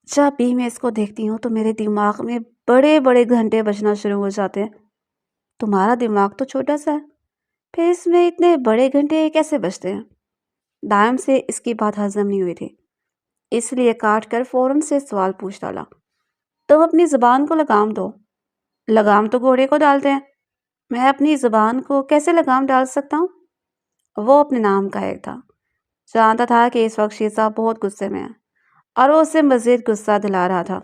جب بھی میں اس کو دیکھتی ہوں تو میرے دماغ میں بڑے بڑے گھنٹے بجنا شروع ہو جاتے ہیں۔ تمہارا دماغ تو چھوٹا سا ہے، پھر اس میں اتنے بڑے گھنٹے کیسے بجتے ہیں؟ دائم سے اس کی بات ہضم نہیں ہوئی تھی، اس لیے کاٹ کر فوراً سے سوال پوچھ ڈالا۔ تم اپنی زبان کو لگام دو۔ لگام تو گھوڑے کو ڈالتے ہیں، میں اپنی زبان کو کیسے لگام ڈال سکتا ہوں؟ وہ اپنے نام کا ایک تھا، جانتا تھا کہ اس وقت شیزا بہت غصے میں ہے اور وہ اسے مزید غصہ دلا رہا تھا۔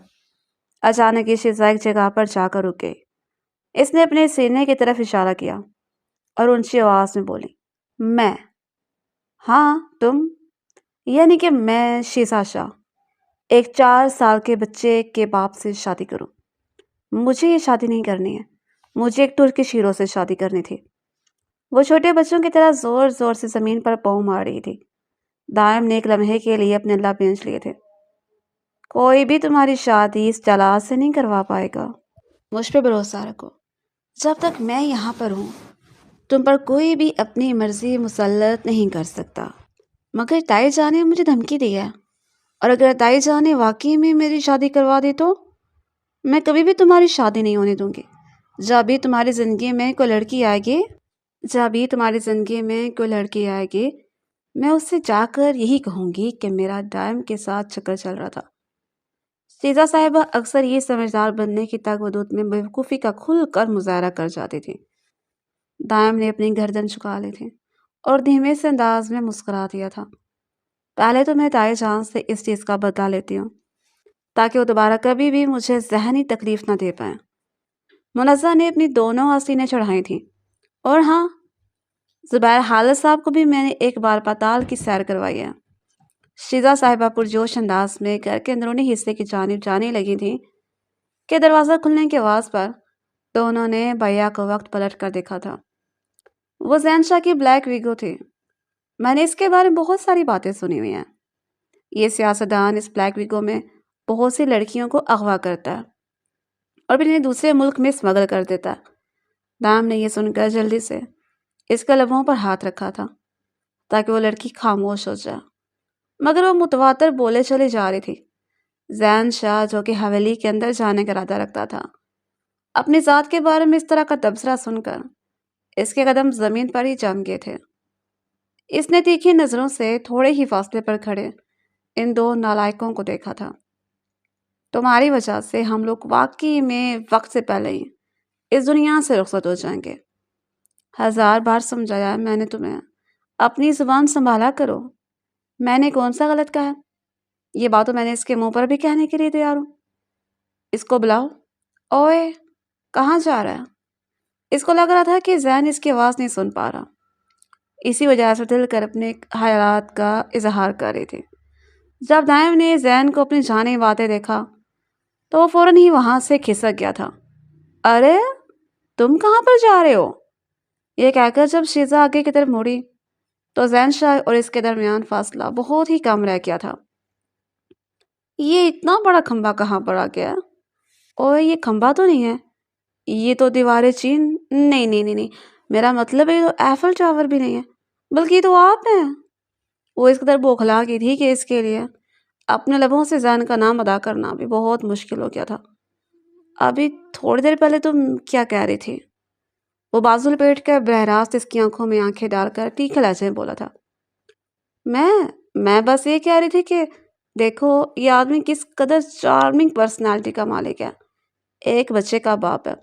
اچانک ہی شیزا ایک جگہ پر جا کر رک گئی۔ اس نے اپنے سینے کی طرف اشارہ کیا اور اونچی آواز میں بولی، میں؟ ہاں تم، یعنی کہ میں شیزا شاہ، ایک 4 سال کے بچے کے باپ سے شادی کروں؟ مجھے یہ شادی نہیں کرنی ہے، مجھے ایک ترکش ہیرو سے شادی کرنی تھی۔ وہ چھوٹے بچوں کی طرح زور زور سے زمین پر پاؤں مار رہی تھی۔ دائم نے ایک لمحے کے لیے اپنے لب بھینچ لیے تھے۔ کوئی بھی تمہاری شادی اس جلاد سے نہیں کروا پائے گا، مجھ پہ بھروسہ رکھو۔ جب تک میں یہاں پر ہوں تم پر کوئی بھی اپنی مرضی مسلط نہیں کر سکتا۔ مگر تائی جان نے مجھے دھمکی دی ہے، اور اگر تائی جان نے واقعی میں میری شادی کروا دی تو میں کبھی بھی تمہاری شادی نہیں ہونے دوں گی۔ جب بھی تمہاری زندگی میں کوئی لڑکی آئے گی میں اس سے جا کر یہی کہوں گی کہ میرا دائم کے ساتھ چکر چل رہا تھا۔ شیزا صاحبہ اکثر یہ سمجھدار بننے کی تگ میں بیوقوفی کا کھل کر مظاہرہ کر جاتی تھی۔ دائم نے اپنی گردن جھکا لی تھی اور دھیمے سے انداز میں مسکرا دیا تھا۔ پہلے تو میں تائی جان سے اس چیز کا بدلہ لیتی ہوں تاکہ وہ دوبارہ کبھی بھی مجھے ذہنی تکلیف نہ دے پائیں۔ منزہ نے اپنی دونوں آستینیں چڑھائی تھیں، اور ہاں، زبیر حالت صاحب کو بھی میں نے ایک بار پتال کی سیر کروائی ہے۔ شیزا صاحبہ پرجوش انداز میں گھر کے اندرونی حصے کی جانب جانے لگی تھیں کہ دروازہ کھلنے کی آواز پر دونوں نے بھیا کو وقت پلٹ کر دیکھا تھا۔ وہ زین شاہ کی بلیک ویگو تھی۔ میں نے اس کے بارے میں بہت ساری باتیں سنی ہوئی ہیں۔ یہ سیاستدان اس بلیک ویگو میں بہت سی لڑکیوں کو اغوا کرتا ہے اور پھر انہیں دوسرے ملک میں اسمگل کر دیتا ہے۔ دام نے یہ سن کر جلدی سے اس کے لبوں پر ہاتھ رکھا تھا تاکہ وہ لڑکی خاموش ہو جائے، مگر وہ متواتر بولے چلی جا رہی تھی۔ زین شاہ جو کہ حویلی کے اندر جانے کا ارادہ رکھتا تھا، اپنی ذات کے بارے میں اس طرح کا تبصرہ سن کر اس کے قدم زمین پر ہی جم گئے تھے۔ اس نے تیکھی نظروں سے تھوڑے ہی فاصلے پر کھڑے ان دو نالائقوں کو دیکھا تھا۔ تمہاری وجہ سے ہم لوگ واقعی میں وقت سے پہلے ہی اس دنیا سے رخصت ہو جائیں گے۔ 1000 بار سمجھایا ہے میں نے تمہیں، اپنی زبان سنبھالا کرو۔ میں نے کون سا غلط کہا؟ یہ بات تو میں نے اس کے منہ پر بھی کہنے کے لیے تیار ہوں۔ اس کو بلاؤ۔ اوئے، کہاں جا رہا ہے؟ اس کو لگ رہا تھا کہ زین اس کی آواز نہیں سن پا رہا، اسی وجہ سے دل کر اپنے خیالات کا اظہار کر رہی تھی۔ جب دائم نے زین کو اپنی جانب آتے دیکھا تو وہ فوراً ہی وہاں سے کھسک گیا تھا۔ ارے تم کہاں پر جا رہے ہو؟ یہ کہہ کر جب شیزا آگے کی طرف مڑی تو زین شاہ اور اس کے درمیان فاصلہ بہت ہی کم رہ گیا تھا۔ یہ اتنا بڑا کھمبا کہاں پر آ گیا؟ اور یہ کھمبا تو نہیں ہے، یہ تو دیوار چین، نہیں، میرا مطلب ہے یہ تو ایفل ٹاور بھی نہیں ہے، بلکہ یہ تو آپ ہیں۔ وہ اس قدر بوکھلا کی تھی کہ اس کے لیے اپنے لبوں سے زین کا نام ادا کرنا بھی بہت مشکل ہو گیا تھا۔ ابھی تھوڑی دیر پہلے تم کیا کہہ رہی تھی؟ وہ بازو لپیٹ کر براہ راست اس کی آنکھوں میں آنکھیں ڈال کر تیکھے لہجے میں بولا تھا۔ میں بس یہ کہہ رہی تھی کہ دیکھو یہ آدمی کس قدر چارمنگ پرسنالٹی کا مالک ہے، ایک بچے کا باپ ہے،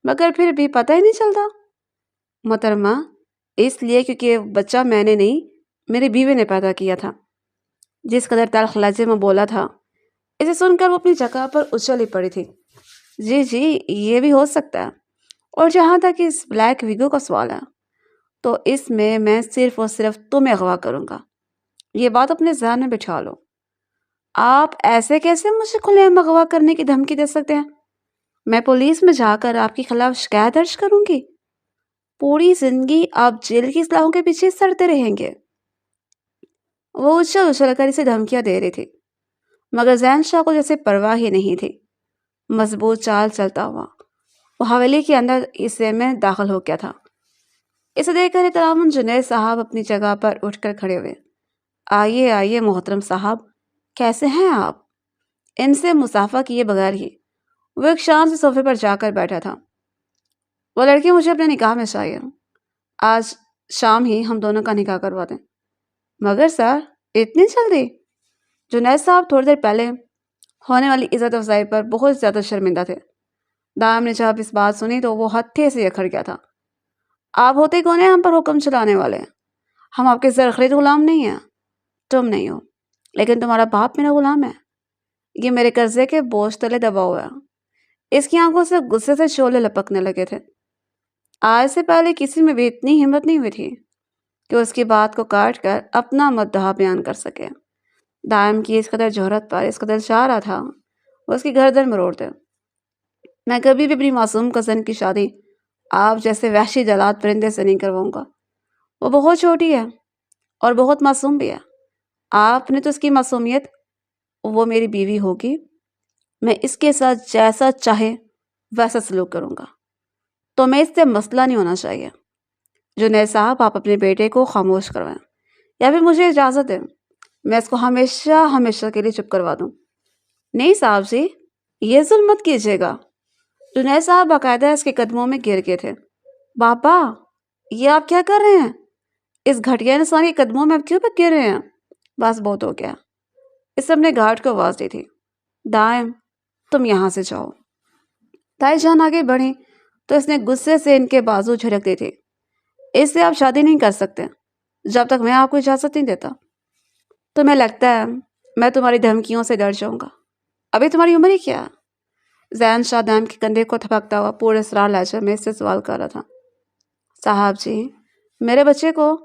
مگر پھر بھی پتہ ہی نہیں چلتا۔ محترمہ، اس لیے کیونکہ بچہ میں نے نہیں، میری بیوی نے پیدا کیا تھا۔ جس قدر تلخ لہجے میں بولا تھا، اسے سن کر وہ اپنی جگہ پر اچھل ہی پڑی تھی۔ جی یہ بھی ہو سکتا ہے، اور جہاں تک اس بلیک ویگو کا سوال ہے تو اس میں صرف اور صرف تمہیں اغوا کروں گا۔ یہ بات اپنے ذہن میں بٹھا لو۔ آپ ایسے کیسے مجھے کھلے عام اغوا کرنے کی دھمکی دے سکتے ہیں؟ میں پولیس میں جا کر آپ کے خلاف شکایت درج کروں گی۔ پوری زندگی آپ جیل کی اصلاحوں کے پیچھے سڑتے رہیں گے۔ وہ اچھل کر اسے دھمکیاں دے رہی تھی، مگر زین شاہ کو جیسے پرواہ ہی نہیں تھی۔ مضبوط چال چلتا ہوا وہ حویلی کے اندر حصے میں داخل ہو گیا تھا۔ اسے دیکھ کر احترام جنید صاحب اپنی جگہ پر اٹھ کر کھڑے ہوئے۔ آئیے محترم صاحب، کیسے ہیں آپ؟ ان سے مسافہ کیے بغیر ہی وہ ایک شان سے صوفے پر جا کر بیٹھا تھا۔ وہ لڑکی مجھے اپنے نکاح میں چاہیے، آج شام ہی ہم دونوں کا نکاح کروا دیں۔ مگر سر، اتنی جلدی؟ جنید صاحب تھوڑی دیر پہلے ہونے والی عزت افزائی پر بہت زیادہ شرمندہ تھے۔ دائم نے جب اس بات سنی تو وہ ہتھے سے اکھڑ گیا تھا۔ آپ ہوتے کون ہیں ہم پر حکم چلانے والے؟ ہم آپ کے زرخرید غلام نہیں ہیں۔ تم نہیں ہو، لیکن تمہارا باپ میرا غلام ہے۔ یہ میرے قرضے کے بوجھ تلے دبا ہوا ہے۔ اس کی آنکھوں سے غصے سے شعلے لپکنے لگے تھے۔ آج سے پہلے کسی میں بھی اتنی ہمت نہیں ہوئی تھی کہ اس کی بات کو کاٹ کر اپنا مدعا بیان کر سکے۔ دائم کی اس قدر جرأت پر اس قدر چاہ رہا تھا وہ اس کی گردن مروڑ دے۔ میں کبھی بھی اپنی معصوم کزن کی شادی آپ جیسے وحشی جلاد پرندے سے نہیں کرواؤں گا۔ وہ بہت چھوٹی ہے اور بہت معصوم بھی ہے۔ آپ نے تو اس کی معصومیت، وہ میری بیوی ہوگی، میں اس کے ساتھ جیسا چاہے ویسا سلوک کروں گا، تو میں اس سے مسئلہ نہیں ہونا چاہیے۔ جنید صاحب، آپ اپنے بیٹے کو خاموش کروائیں یا پھر مجھے اجازت دیں، میں اس کو ہمیشہ ہمیشہ کے لیے چپ کروا دوں۔ نہیں صاحب جی، یہ ظلم مت کیجیے گا۔ جنید صاحب باقاعدہ اس کے قدموں میں گر گئے تھے۔ باپا، یہ آپ کیا کر رہے ہیں؟ اس گھٹیا انسان کے قدموں میں آپ کیوں پہ گر رہے ہیں؟ بس بہت ہو گیا۔ اس اپنے گارڈ کو آواز دی تھی۔ دائم، تم یہاں سے جاؤ۔ تائی جان آگے بڑھی تو اس نے غصے سے ان کے بازو جھڑک دی تھی۔ اس سے آپ شادی نہیں کر سکتے جب تک میں آپ کو اجازت نہیں دیتا۔ تمہیں لگتا ہے میں تمہاری دھمکیوں سے ڈر جاؤں گا؟ ابھی تمہاری عمر ہی کیا ہے؟ زین شاہ دائم کے کندھے کو تھپکتا ہوا پورے اسرار لہجے میں اس سے سوال کر رہا تھا۔ صاحب جی، میرے بچے کو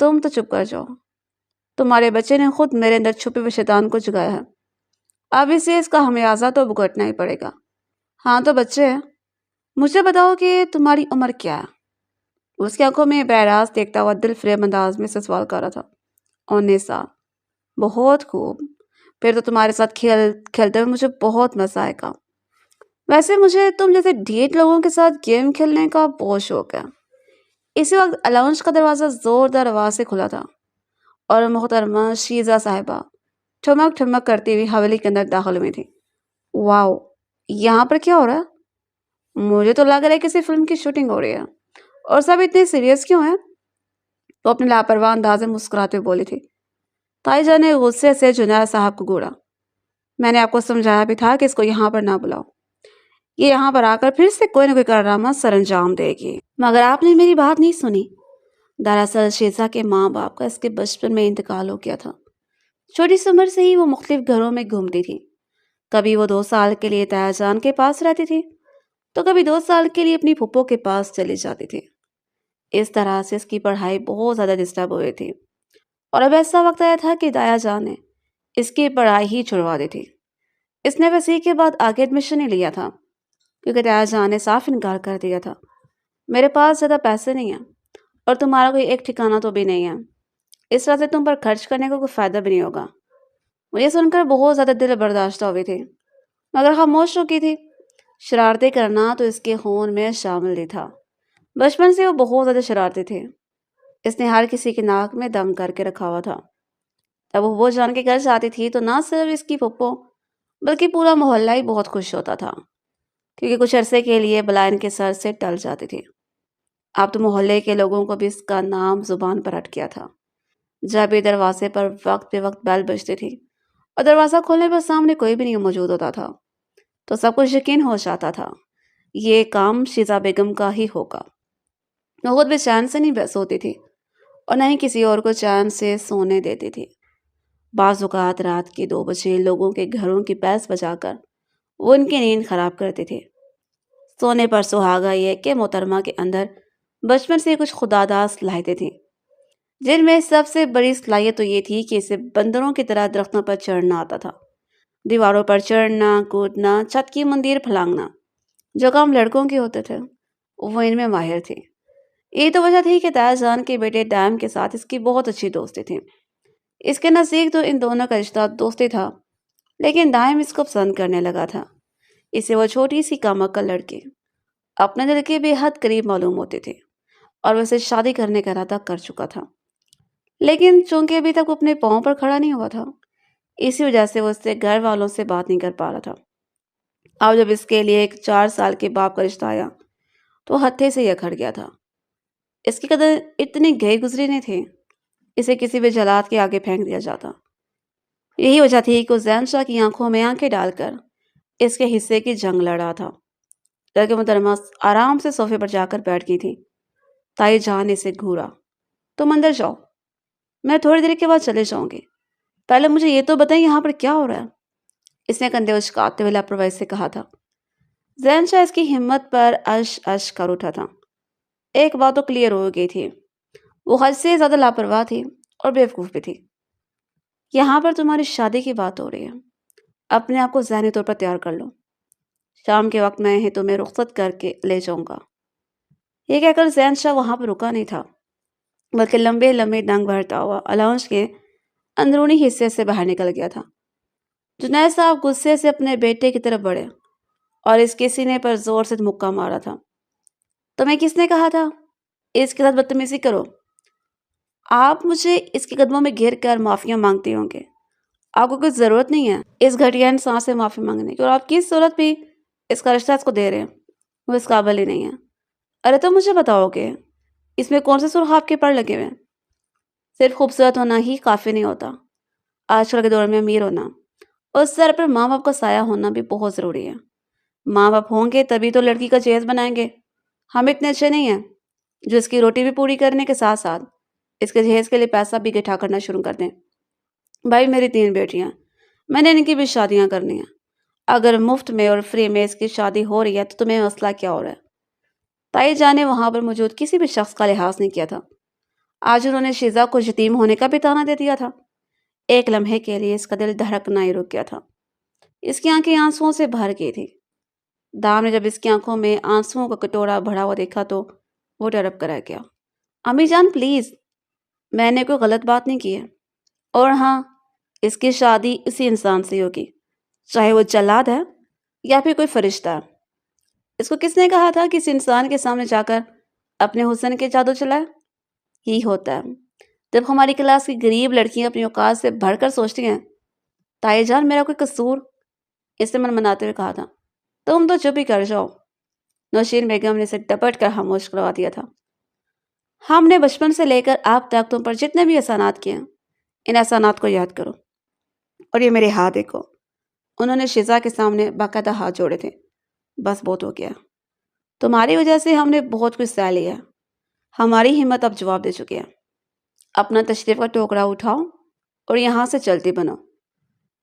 تم تو چپ کر جاؤ۔ تمہارے بچے نے خود میرے اندر چھپے ہوئے شیطان کو جگایا ہے، اب اسے اس کا خمیازہ تو بھگتنا ہی پڑے گا۔ ہاں تو بچے، مجھے بتاؤ کہ تمہاری عمر کیا ہے؟ اس کی آنکھوں میں براہ راست دیکھتا ہوا دل فریب انداز میں سے سوال کر رہا تھا۔ 19 سال، بہت خوب، پھر تو تمہارے ساتھ کھیلتے ہوئے مجھے بہت مزہ آئے گا۔ ویسے مجھے تم جیسے ڈھیٹ لوگوں کے ساتھ گیم کھیلنے کا بہت شوق ہے۔ اسی وقت الاؤنج کا دروازہ زوردار آواز سے کھلا تھا اور محترمہ شیزہ صاحبہ ٹھمک ٹھمک کرتی ہوئی حویلی کے اندر داخل ہوئی تھی۔ واو، یہاں پر کیا ہو رہا ہے؟ مجھے تو لگ رہا ہے کسی فلم کی شوٹنگ ہو رہی ہے، اور سب اتنے سیریس کیوں ہیں؟ تو اپنے لاپرواہ انداز میں مسکراتے ہوئے بولی تھی۔ تائی جان نے غصے سے جنید صاحب کو گھوڑا۔ میں نے آپ کو سمجھایا بھی تھا کہ اس کو یہاں پر نہ بلاؤ، یہ یہاں پر آ کر پھر سے کوئی نہ کوئی کارنامہ سر انجام دے گی، مگر آپ نے میری بات نہیں سنی۔ دراصل شیزہ کے ماں باپ کا اس کے بچپن میں انتقال ہو گیا تھا۔ چھوٹی سی عمر سے ہی وہ مختلف گھروں میں گھومتی تھی۔ کبھی وہ 2 سال کے لیے تایا جان کے پاس رہتی تھی تو کبھی 2 سال کے لیے اپنی پھپھو کے پاس چلی جاتی تھی۔ اس طرح سے اس کی پڑھائی بہت زیادہ ڈسٹرب ہوئی تھی، اور اب ایسا وقت آیا تھا کہ تایا جان نے اس کی پڑھائی ہی چھڑوا دی تھی۔ اس نے وسیع کے بعد آگے ایڈمیشن ہی لیا تھا کیونکہ تایا جان نے صاف انکار کر دیا تھا۔ میرے پاس زیادہ پیسے نہیں ہیں اور تمہارا کوئی ایک ٹھکانہ تو بھی نہیں ہے، اس وجہ سے تم پر خرچ کرنے کا کوئی فائدہ بھی نہیں ہوگا۔ مجھے سن کر بہت زیادہ دل برداشتہ ہوئی تھی، مگر خاموش ہو کی تھی۔ شرارتیں کرنا تو اس کے خون میں شامل ہی تھا۔ بچپن سے وہ بہت زیادہ شرارتی تھی۔ اس نے ہر کسی کی ناک میں دم کر کے رکھا ہوا تھا۔ تب وہ جان کے گھر جاتی تھی تو نہ صرف اس کی پھپھو بلکہ پورا محلہ ہی بہت خوش ہوتا تھا، کیونکہ کچھ عرصے کے لیے بلا ان کے سر سے ٹل جاتی تھی۔ اب تو محلے کے لوگوں کو بھی اس کا نام زبان پر اٹ گیا تھا۔ جب بھی دروازے پر وقت بے وقت بیل بجتی تھی اور دروازہ کھولنے پر سامنے کوئی بھی نہیں موجود ہوتا تھا تو سب کچھ یقین ہو جاتا تھا یہ کام شیزہ بیگم کا ہی ہوگا۔ وہ خود بھی چین سے نہیں سوتی تھی اور نہ ہی کسی اور کو چین سے سونے دیتی تھی۔ بعض اوقات رات کے 2 بجے لوگوں کے گھروں کی بیل بجا کر وہ ان کی نیند خراب کرتی تھی۔ سونے پر سہاگا یہ کہ محترمہ کے اندر بچپن سے کچھ خداداد صلاحیتیں تھیں، جن میں سب سے بڑی صلاحیت تو یہ تھی کہ اسے بندروں کی طرح درختوں پر چڑھنا آتا تھا۔ دیواروں پر چڑھنا، کودنا، چھت کی مندیر پھلانگنا، جو کام لڑکوں کے ہوتے تھے وہ ان میں ماہر تھی۔ یہی تو وجہ تھی کہ تایا جان کے بیٹے دائم کے ساتھ اس کی بہت اچھی دوستی تھی۔ اس کے نزدیک تو ان دونوں کا رشتہ دوستی تھا، لیکن دائم اس کو پسند کرنے لگا تھا۔ اسے وہ چھوٹی سی کامکل لڑکی اپنے دل کے بے حد قریب معلوم ہوتی تھی اور وہ اسے شادی کرنے کا ارادہ کر چکا تھا، لیکن چونکہ ابھی تک وہ اپنے پاؤں پر کھڑا نہیں ہوا تھا، اسی وجہ سے وہ اس سے گھر والوں سے بات نہیں کر پا رہا تھا۔ اب جب اس کے لیے ایک 4 سال کے باپ کا رشتہ آیا تو ہتھے سے یہ اکھڑ گیا تھا۔ اس کی قدر اتنی گہری گزری نہیں تھی، اسے کسی بھی جلاد کے آگے پھینک دیا جاتا۔ یہی وجہ تھی کہ وہ زین شاہ کی آنکھوں میں آنکھیں ڈال کر اس کے حصے کی جنگ لڑا تھا۔ لڑکے محترمہ آرام سے صوفے پر جا کر بیٹھ گئی تھی۔ تائی جان نے اسے گھورا، تم اندر جاؤ، میں تھوڑی دیر کے بعد چلے جاؤں گی، پہلے مجھے یہ تو بتائیں یہاں پر کیا ہو رہا ہے؟ اس نے کندھے اچکاتے ہوئے لاپرواہی سے کہا تھا۔ زین شاہ اس کی ہمت پر اش اش کر اٹھا تھا۔ ایک بات تو کلیئر ہو گئی تھی، وہ حد سے زیادہ لاپرواہ تھی اور بیوقوف بھی تھی۔ یہاں پر تمہاری شادی کی بات ہو رہی ہے، اپنے آپ کو ذہنی طور پر تیار کر لو، شام کے وقت میں ہی تمہیں رخصت کر کے لے جاؤں گا۔ یہ کہہ کر زین شاہ وہاں پر رکا نہیں تھا، بلکہ لمبے لمبے ڈنگ بھرتا ہوا الاؤنج کے اندرونی حصے سے باہر نکل گیا تھا۔ جنید صاحب غصے سے اپنے بیٹے کی طرف بڑھے اور اس کے سینے پر زور سے مکہ مارا تھا۔ تمہیں کس نے کہا تھا اس کے ساتھ بدتمیزی کرو؟ آپ مجھے اس کے قدموں میں گر کر معافیاں مانگتے ہوں گے، آپ کو کوئی ضرورت نہیں ہے اس گھٹیا انسان سے معافی مانگنے کی، اور آپ کس صورت بھی اس کا رشتہ اس کو دے رہے ہیں، وہ اس قابل ہی نہیں ہے۔ ارے تو مجھے بتاؤ کہ اس میں کون سے سرخ آپ کے پر لگے ہوئے ہیں؟ صرف خوبصورت ہونا ہی کافی نہیں ہوتا، آج کل کے دور میں امیر ہونا اور سر پر ماں باپ کا سایہ ہونا بھی بہت ضروری ہے۔ ماں باپ ہوں گے تبھی تو لڑکی کا جہیز بنائیں گے۔ ہم اتنے اچھے نہیں ہیں جو اس کی روٹی بھی پوری کرنے کے ساتھ ساتھ اس کے جہیز کے لیے پیسہ بھی اکٹھا کرنا شروع کر دیں۔ بھائی میری 3 بیٹیاں، میں نے ان کی بھی شادیاں کرنی ہیں۔ اگر مفت میں اور فری میں اس کی شادی ہو رہی ہے تو تمہیں مسئلہ کیا ہو رہا ہے؟ تائی جان نے وہاں پر موجود کسی بھی شخص کا لحاظ نہیں کیا تھا۔ آج انہوں نے شیزا کو یتیم ہونے کا بھی طعنہ دے دیا تھا۔ ایک لمحے کے لیے اس کا دل دھڑکنا ہی رک گیا تھا۔ اس کی آنکھیں آنسوؤں سے بھر گئی تھی۔ دام نے جب اس کی آنکھوں میں آنسوؤں کا کٹورا بھرا ہوا دیکھا تو وہ ٹرپ کر رہ گیا۔ امی جان پلیز، میں نے کوئی غلط بات نہیں کی ہے، اور ہاں اس کی شادی اسی انسان سے ہوگی، چاہے وہ جلاد ہے یا پھر کوئی فرشتہ ہے۔ اس کو کس نے کہا تھا کہ اس انسان کے سامنے جا کر اپنے حسن کے جادو چلائے؟ یہی ہوتا ہے جب ہماری کلاس کی غریب لڑکیاں اپنی اوقات سے بڑھ کر سوچتی ہیں۔ تائی جان میرا کوئی قصور؟ اس نے مناتے ہوئے کہا تھا۔ تم تو چپ ہی کر جاؤ، نوشین بیگم نے اسے ڈپٹ کر خاموش کروا دیا تھا۔ ہم نے بچپن سے لے کر اب تک تم پر جتنے بھی احسانات کیے ہیں، ان احسانات کو یاد کرو، اور یہ میرے ہاتھ دیکھو۔ انہوں نے شیزا کے سامنے باقاعدہ ہاتھ جوڑے تھے۔ بس بہت ہو گیا، تمہاری وجہ سے ہم نے بہت کچھ سہ لیا، ہماری ہمت اب جواب دے چکی ہے۔ اپنا تشریف کا ٹوکرا اٹھاؤ اور یہاں سے چلتی بنو،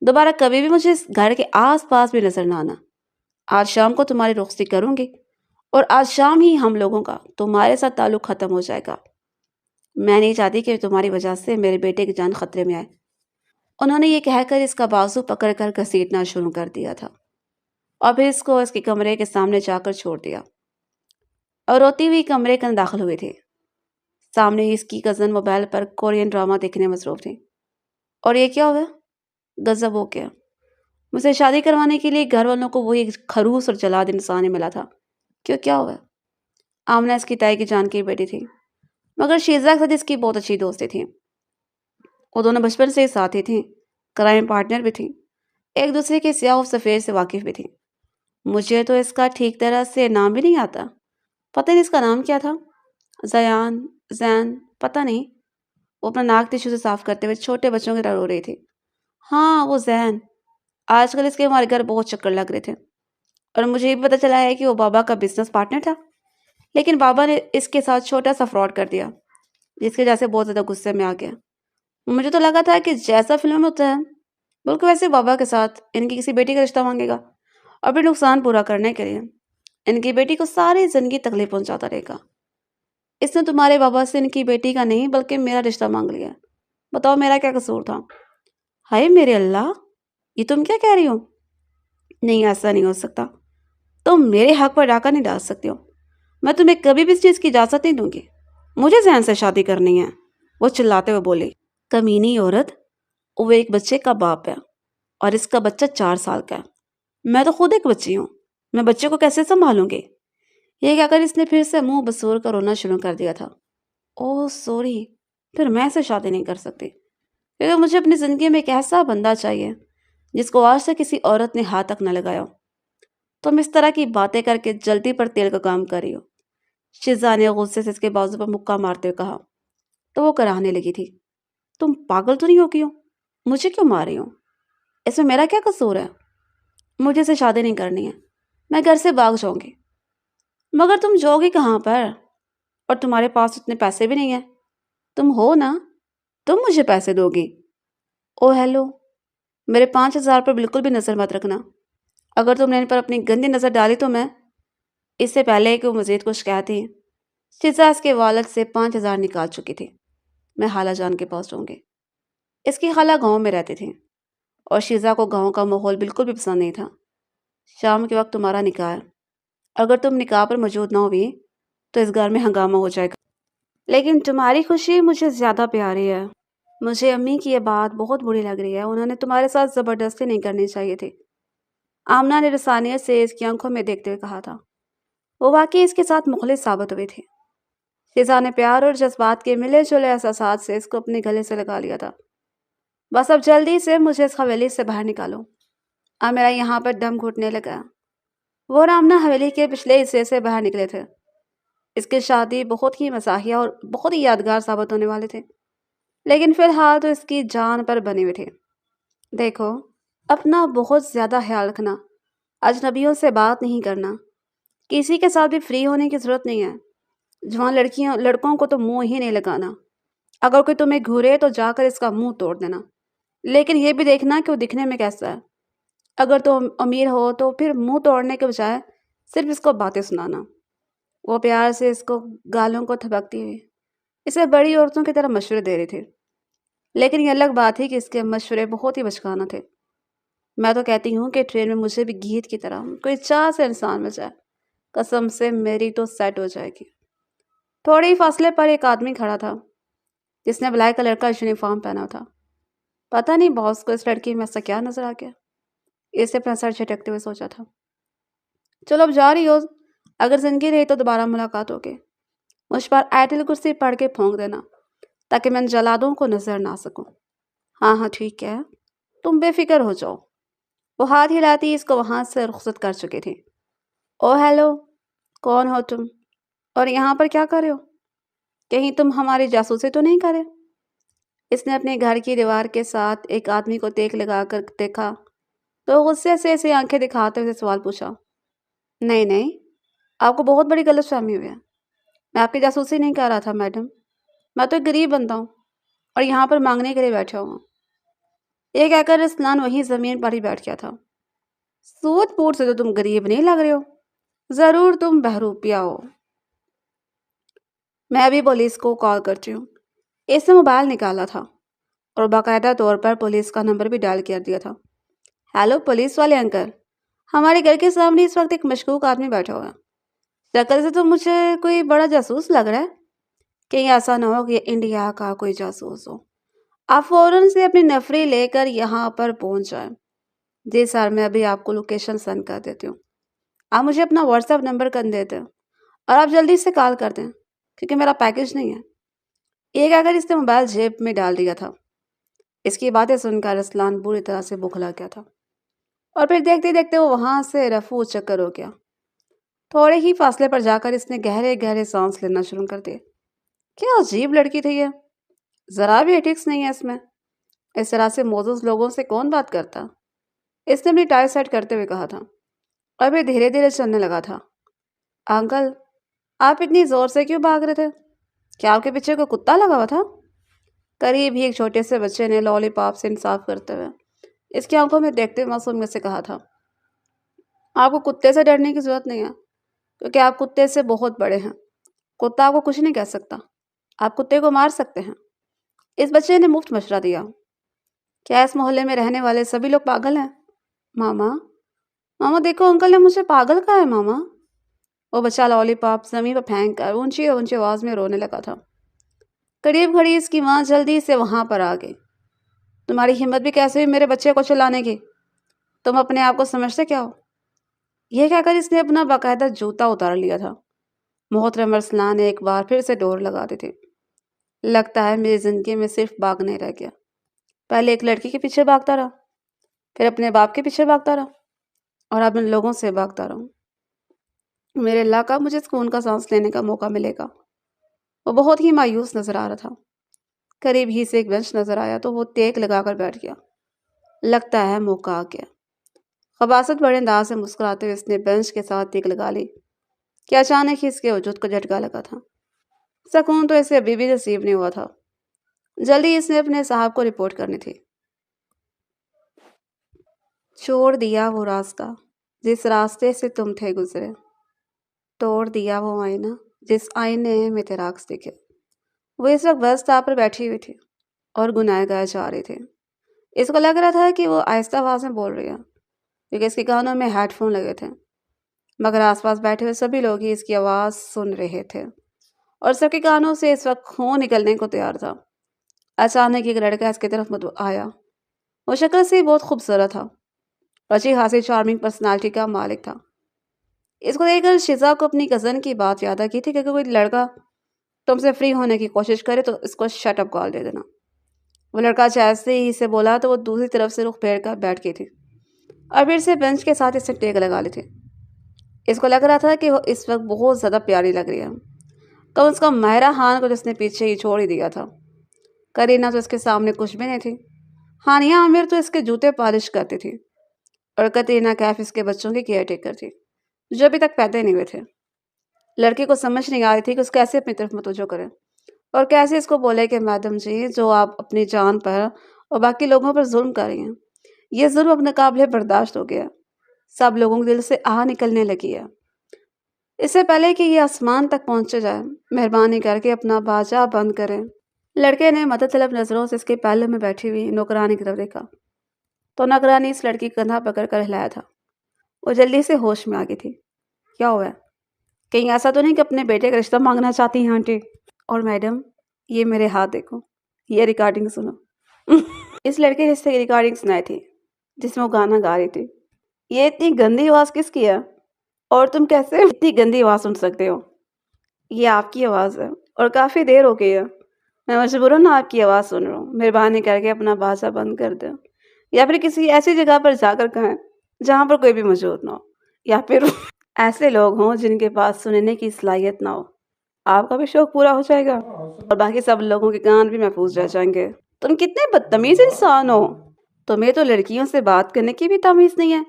دوبارہ کبھی بھی مجھے اس گھر کے آس پاس بھی نظر نہ آنا۔ آج شام کو تمہاری رخصتی کروں گی، اور آج شام ہی ہم لوگوں کا تمہارے ساتھ تعلق ختم ہو جائے گا۔ میں نہیں چاہتی کہ تمہاری وجہ سے میرے بیٹے کی جان خطرے میں آئے۔ انہوں نے یہ کہہ کر اس کا بازو پکڑ کر گھسیٹنا شروع کر دیا تھا، اور پھر اس کو اس کے کمرے کے سامنے جا کر چھوڑ دیا، اور روتی ہوئی کمرے کے اندر داخل ہوئی تھی۔ سامنے ہی اس کی کزن موبائل پر کورین ڈرامہ دیکھنے مصروف تھی۔ اور یہ کیا ہوا؟ غضب ہو گیا۔ مجھ سے شادی کروانے کے لیے گھر والوں کو وہی خروس اور جلاد انسان ہی ملا تھا، کیوں کیا ہوا؟ آمنہ اس کی تائی کی جان کی بیٹی تھی، مگر شیزا کے ساتھ اس کی بہت اچھی دوستی تھی۔ وہ دونوں بچپن سے ساتھی تھیں، کرائم پارٹنر بھی تھیں، ایک دوسرے کے سیاہ و سفید سے واقف بھی تھیں۔ مجھے تو اس کا ٹھیک طرح سے نام بھی نہیں آتا، پتہ نہیں اس کا نام کیا تھا، زین، پتہ نہیں۔ وہ اپنا ناک ٹشو سے صاف کرتے ہوئے چھوٹے بچوں کی طرح رو رہی تھی۔ ہاں وہ زین، آج کل اس کے ہمارے گھر بہت چکر لگ رہے تھے، اور مجھے یہ بھی پتہ چلا ہے کہ وہ بابا کا بزنس پارٹنر تھا، لیکن بابا نے اس کے ساتھ چھوٹا سا فراڈ کر دیا، جس کی وجہ سے بہت زیادہ غصے میں آ گیا۔ مجھے تو لگا تھا کہ جیسا فلم میں ہوتا ہے بالکل ویسے بابا کے ساتھ ان کی کسی بیٹی کا رشتہ مانگے گا، اور پھر نقصان پورا کرنے کے لیے ان کی بیٹی کو ساری زندگی تکلیف پہنچاتا رہے گا۔ اس نے تمہارے بابا سے ان کی بیٹی کا نہیں بلکہ میرا رشتہ مانگ لیا۔ بتاؤ میرا کیا قصور تھا؟ ہائے میرے اللہ، یہ تم کیا کہہ رہی ہو؟ نہیں، ایسا نہیں ہو سکتا، تم میرے حق پر ڈاکہ نہیں ڈال سکتے ہو، میں تمہیں کبھی بھی اس چیز کی اجازت نہیں دوں گی، مجھے ذہن سے شادی کرنی ہے، وہ چلاتے ہوئے بولی۔ کمینی عورت، وہ ایک بچے کا باپ ہے، اور اس کا بچہ 4 سال کا ہے، میں تو خود ایک بچی ہوں، میں بچے کو کیسے سنبھالوں گی؟ یہ کہہ کر اس نے پھر سے منہ بسور کر رونا شروع کر دیا تھا۔ اوہ سوری، پھر میں ایسے شادی نہیں کر سکتی، کیونکہ مجھے اپنی زندگی میں ایک ایسا بندہ چاہیے جس کو آج تک کسی عورت نے ہاتھ تک نہ لگایا ہو۔ تم اس طرح کی باتیں کر کے جلدی پر تیل کا کام کر رہی ہو، شیزا نے غصے سے اس کے بازو پر مکہ مارتے ہوئے کہا۔ تو وہ کراہنے لگی تھی۔ تم پاگل تو نہیں ہو گئی ہو؟ مجھے کیوں مار رہی ہو؟ اس میں میرا کیا قصور ہے؟ مجھے سے شادی نہیں کرنی ہے، میں گھر سے بھاگ جاؤں گی۔ مگر تم جاؤ گی کہاں پر؟ اور تمہارے پاس اتنے پیسے بھی نہیں ہیں۔ تم ہو نا، تم مجھے پیسے دو گی؟ او ہیلو، میرے 5,000 پر بالکل بھی نظر مت رکھنا۔ اگر تم نے ان پر اپنی گندی نظر ڈالی تو میں اس سے پہلے کہ وہ مزید کچھ کہتی، شیزا اس کے والد سے 5,000 نکال چکی تھی۔ میں خالہ جان کے پاس جاؤں گی۔ اس کی خالہ گاؤں میں رہتی تھی اور شیزا کو گاؤں کا ماحول بالکل بھی پسند نہیں تھا۔ شام کے وقت تمہارا نکاح ہے، اگر تم نکاح پر موجود نہ ہوئی تو اس گھر میں ہنگامہ ہو جائے گا۔ لیکن تمہاری خوشی مجھے زیادہ پیاری ہے۔ مجھے امی کی یہ بات بہت بری لگ رہی ہے، انہوں نے تمہارے ساتھ زبردستی نہیں کرنی چاہیے تھی۔ آمنہ نے رسانیت سے اس کی آنکھوں میں دیکھتے ہوئے کہا تھا۔ وہ واقعی اس کے ساتھ مخلص ثابت ہوئی تھی۔ شیزا نے پیار اور جذبات کے ملے جلے احساسات سے اس کو اپنے گلے سے لگا لیا تھا۔ بس اب جلدی سے مجھے اس حویلی سے باہر نکالو، اب میرا یہاں پر دم گھٹنے لگا۔ وہ اور آمنہ حویلی کے پچھلے حصے سے باہر نکلے تھے۔ اس کی شادی بہت ہی مزاحیہ اور بہت ہی یادگار ثابت ہونے والے تھے، لیکن فی الحال تو اس کی جان پر بنے ہوئے تھے۔ دیکھو، اپنا بہت زیادہ خیال رکھنا، اجنبیوں سے بات نہیں کرنا، کسی کے ساتھ بھی فری ہونے کی ضرورت نہیں ہے۔ جوان لڑکوں کو تو منہ ہی نہیں لگانا۔ اگر کوئی تمہیں گھورے تو جا کر اس کا منہ توڑ دینا، لیکن یہ بھی دیکھنا کہ وہ دکھنے میں کیسا ہے۔ اگر تم امیر ہو تو پھر منہ توڑنے کے بجائے صرف اس کو باتیں سنانا۔ وہ پیار سے اس کو گالوں کو تھپکتی ہوئی اسے بڑی عورتوں کی طرح مشورے دے رہی تھی، لیکن یہ الگ بات ہے کہ اس کے مشورے بہت ہی بچکانہ تھے۔ میں تو کہتی ہوں کہ ٹرین میں مجھے بھی گیت کی طرح کوئی چاہ سے انسان مل جائے، قسم سے میری تو سیٹ ہو جائے گی۔ تھوڑے ہی فاصلے پر ایک آدمی کھڑا تھا جس نے بلیک کلر کا یونیفارم پہنا تھا۔ پتہ نہیں باس کو اس لڑکی میں ایسا کیا نظر آ گیا، اسے اپنا سر جھٹکتے ہوئے سوچا تھا۔ چلو اب جا رہی ہو، اگر زندگی رہی تو دوبارہ ملاقات ہوگی۔ مجھ پر آیت الکرسی پڑھ کے پھونک دینا تاکہ میں ان جلادوں کو نظر نہ سکوں۔ ہاں ہاں ٹھیک ہے، تم بے فکر ہو جاؤ۔ وہ ہاتھ ہلاتی اس کو وہاں سے رخصت کر چکی تھی۔ او ہیلو، کون ہو تم؟ اور یہاں پر کیا کر رہے ہو؟ کہیں تم ہماری جاسوسی تو نہیں کرے؟ اس نے اپنے گھر کی دیوار کے ساتھ ایک آدمی کو دیکھ لگا کر دیکھا تو غصے سے اسے آنکھیں دکھاتے ہوئے سوال پوچھا۔ نہیں نہیں، آپ کو بہت بڑی غلط فہمی ہوئی ہے۔ میں آپ کی جاسوسی نہیں کر رہا تھا میڈم، میں تو ایک غریب بندہ ہوں اور یہاں پر مانگنے کے لیے بیٹھا ہوں۔ یہ کہہ کر رسلان وہیں زمین پر ہی بیٹھ گیا تھا۔ سوت پوٹ سے تو تم غریب نہیں لگ رہے ہو، ضرور تم بہروپیہ ہو۔ میں ابھی پولیس کو کال کرتی ہوں۔ اس نے موبائل نکالا تھا اور باقاعدہ طور پر پولیس کا نمبر بھی ڈائل کر دیا تھا۔ ہیلو پولیس والے انکل، ہمارے گھر کے سامنے اس وقت ایک مشکوک آدمی بیٹھا ہوا ہے۔ شکل سے تو مجھے کوئی بڑا جاسوس لگ رہا ہے، کہیں ایسا نہ ہو کہ انڈیا کا کوئی جاسوس ہو۔ آپ فوراً سے اپنی نفری لے کر یہاں پر پہنچ جائیں۔ جی سر، میں ابھی آپ کو لوکیشن سینڈ کر دیتی ہوں۔ آپ مجھے اپنا واٹس ایپ نمبر کر دیتے اور آپ جلدی سے کال کر دیں کیونکہ میرا پیکج نہیں ہے۔ یہ کہہ کر اس نے موبائل جیب میں ڈال دیا تھا۔ اس کی باتیں سن کر رسلان بری طرح سے بوکھلا گیا تھا اور پھر دیکھتے دیکھتے وہ وہاں سے رفو چکر ہو گیا۔ تھوڑے ہی فاصلے پر جا کر اس نے گہرے گہرے سانس لینا شروع کر دیے۔ کیا عجیب لڑکی تھی یہ، ذرا بھی ایٹکس نہیں ہے اس میں۔ اس طرح سے موزز لوگوں سے کون بات کرتا؟ اس نے اپنی ٹائی سیٹ کرتے ہوئے کہا تھا اور پھر دھیرے دھیرے چلنے لگا تھا۔ انکل، آپ اتنی زور سے کیوں بھاگ رہے تھے؟ کیا آپ کے پیچھے کوئی کتا لگا ہوا تھا؟ قریب ہی ایک چھوٹے سے بچے نے لالی پاپ سے انصاف کرتے ہوئے اس کی آنکھوں میں دیکھتے معصوم میں سے کہا تھا۔ آپ کو کتے سے ڈرنے کی ضرورت نہیں ہے کیونکہ آپ کتے سے بہت بڑے ہیں۔ کتا آپ کو کچھ نہیں کہہ سکتا، آپ کتے کو مار سکتے ہیں۔ اس بچے نے مفت مشورہ دیا۔ کیا اس محلے میں رہنے والے سبھی لوگ پاگل ہیں؟ ماما ماما دیکھو، انکل نے مجھے پاگل کہا ہے ماما۔ وہ بچہ لالی پاپ زمین پر پھینک کر اونچی اونچی آواز میں رونے لگا تھا۔ قریب کھڑی اس کی ماں جلدی سے وہاں پر آ گئی۔ تمہاری ہمت بھی کیسے ہوئی میرے بچے کو چلانے کی؟ تم اپنے آپ کو سمجھتے کیا ہو؟ یہ کہہ کر اس نے اپنا باقاعدہ جوتا اتار لیا تھا۔ محترم ارسلان نے ایک بار پھر سے ڈور لگا دی تھی۔ لگتا ہے میری زندگی میں صرف باغ نہیں رہ گیا۔ پہلے ایک لڑکی کے پیچھے بھاگتا رہا، پھر اپنے باپ کے پیچھے بھاگتا رہا، اور اب ان لوگوں سے بھاگتا رہا۔ میرے اللہ کا مجھے سکون کا سانس لینے کا موقع ملے گا۔ وہ بہت ہی مایوس نظر آ رہا تھا۔ قریب ہی سے ایک بینچ نظر آیا تو وہ ٹیک لگا کر بیٹھ گیا۔ لگتا ہے موقع آ گیا۔ خباثت بڑے انداز سے مسکراتے ہوئے اس نے بینچ کے ساتھ ٹیک لگا لی کہ اچانک ہی اس کے وجود کو جھٹکا لگا تھا۔ سکون تو اسے ابھی بھی نصیب نہیں ہوا تھا۔ جلدی اس نے اپنے صاحب کو رپورٹ کرنی تھی۔ چھوڑ دیا وہ راستہ جس راستے سے تم تھے گزرے، توڑ دیا وہ آئینہ جس آئینے میں تیرے عکس دکھے۔ وہ اس وقت بس اسٹاپ پر بیٹھی ہوئی تھی اور گنائے گائے جا رہی تھی۔ اس کو لگ رہا تھا کہ وہ آہستہ آواز میں بول رہی ہے کیونکہ اس کے کانوں میں ہیڈ فون لگے تھے، مگر آس پاس بیٹھے ہوئے سبھی لوگ ہی اس کی آواز سن رہے تھے اور سب کے کانوں سے اس وقت خون نکلنے کو تیار تھا۔ اچانک ایک لڑکا اس کی طرف آیا۔ وہ شکل سے بہت خوبصورت تھا، اچھی خاصی چارمنگ پرسنالٹی کا مالک تھا۔ اس کو دیکھ کر شیزا کو اپنی کزن کی بات یاد آ کی تھی کہ کوئی لڑکا تم سے فری ہونے کی کوشش کرے تو اس کو شٹ اپ کال دے دینا۔ وہ لڑکا جیسے ہی اسے بولا تو وہ دوسری طرف سے رخ پھیر کر بیٹھ گئی تھی اور پھر سے بینچ کے ساتھ اسے ٹیک لگا لی تھی۔ اس کو لگ رہا تھا کہ وہ اس وقت بہت زیادہ پیاری لگ رہی ہے، کم از کم ماہرہ خان کو جس نے پیچھے ہی چھوڑ ہی دیا تھا۔ کرینہ تو اس کے سامنے کچھ بھی نہیں تھی۔ ہانیہ عامر تو اس کے جوتے پالش کرتی تھی، اور کترینہ کیف اس کے بچوں کی کیئر ٹیکر تھی جو ابھی تک پیدا نہیں ہوئے تھے۔ لڑکی کو سمجھ نہیں آ رہی تھی کہ اس کیسے اپنی طرف متوجہ کرے اور کیسے اس کو بولے کہ میڈم جی، جو آپ اپنی جان پر اور باقی لوگوں پر ظلم کر رہی ہیں، یہ ظلم اپنے قابل برداشت ہو گیا۔ سب لوگوں کے دل سے آہ نکلنے لگی ہے۔ اس سے پہلے کہ یہ آسمان تک پہنچے جائے، مہربانی کر کے اپنا باجا بند کریں۔ لڑکے نے مدد طلب نظروں سے اس کے پہلو میں بیٹھی ہوئی نوکرانی کی طرف دیکھا تو نوکرانی اس لڑکی کا کندھا پکڑ کر ہلایا تھا۔ وہ جلدی سے ہوش میں آ گئی تھی۔ کیا ہوا ہے؟ کہیں ایسا تو نہیں کہ اپنے بیٹے کا رشتہ مانگنا چاہتی ہیں آنٹی؟ اور میڈم، یہ میرے ہاتھ دیکھو، یہ ریکارڈنگ سنو۔ اس لڑکے نے اس سے ریکارڈنگ سنائی تھی جس میں وہ گانا گا رہی تھی۔ یہ اتنی گندی آواز کس کی ہے اور تم کیسے اتنی گندی آواز سن سکتے ہو؟ یہ آپ کی آواز ہے اور کافی دیر ہو گئی ہے، میں مجبوراً آپ کی آواز سن رہا ہوں۔ مہربانی کر کے اپنا بازا بند کر دیں یا پھر کسی ایسی جگہ پر جا کر کہیں جہاں پر کوئی بھی موجود نہ ہو، یا پھر ایسے لوگ ہوں جن کے پاس سننے کی صلاحیت نہ ہو۔ آپ کا بھی شوق پورا ہو جائے گا اور باقی سب لوگوں کے کان بھی محفوظ رہ جائیں گے۔ تم کتنے بدتمیز انسان ہو! تمہیں تو لڑکیوں سے بات کرنے کی بھی تمیز نہیں ہے۔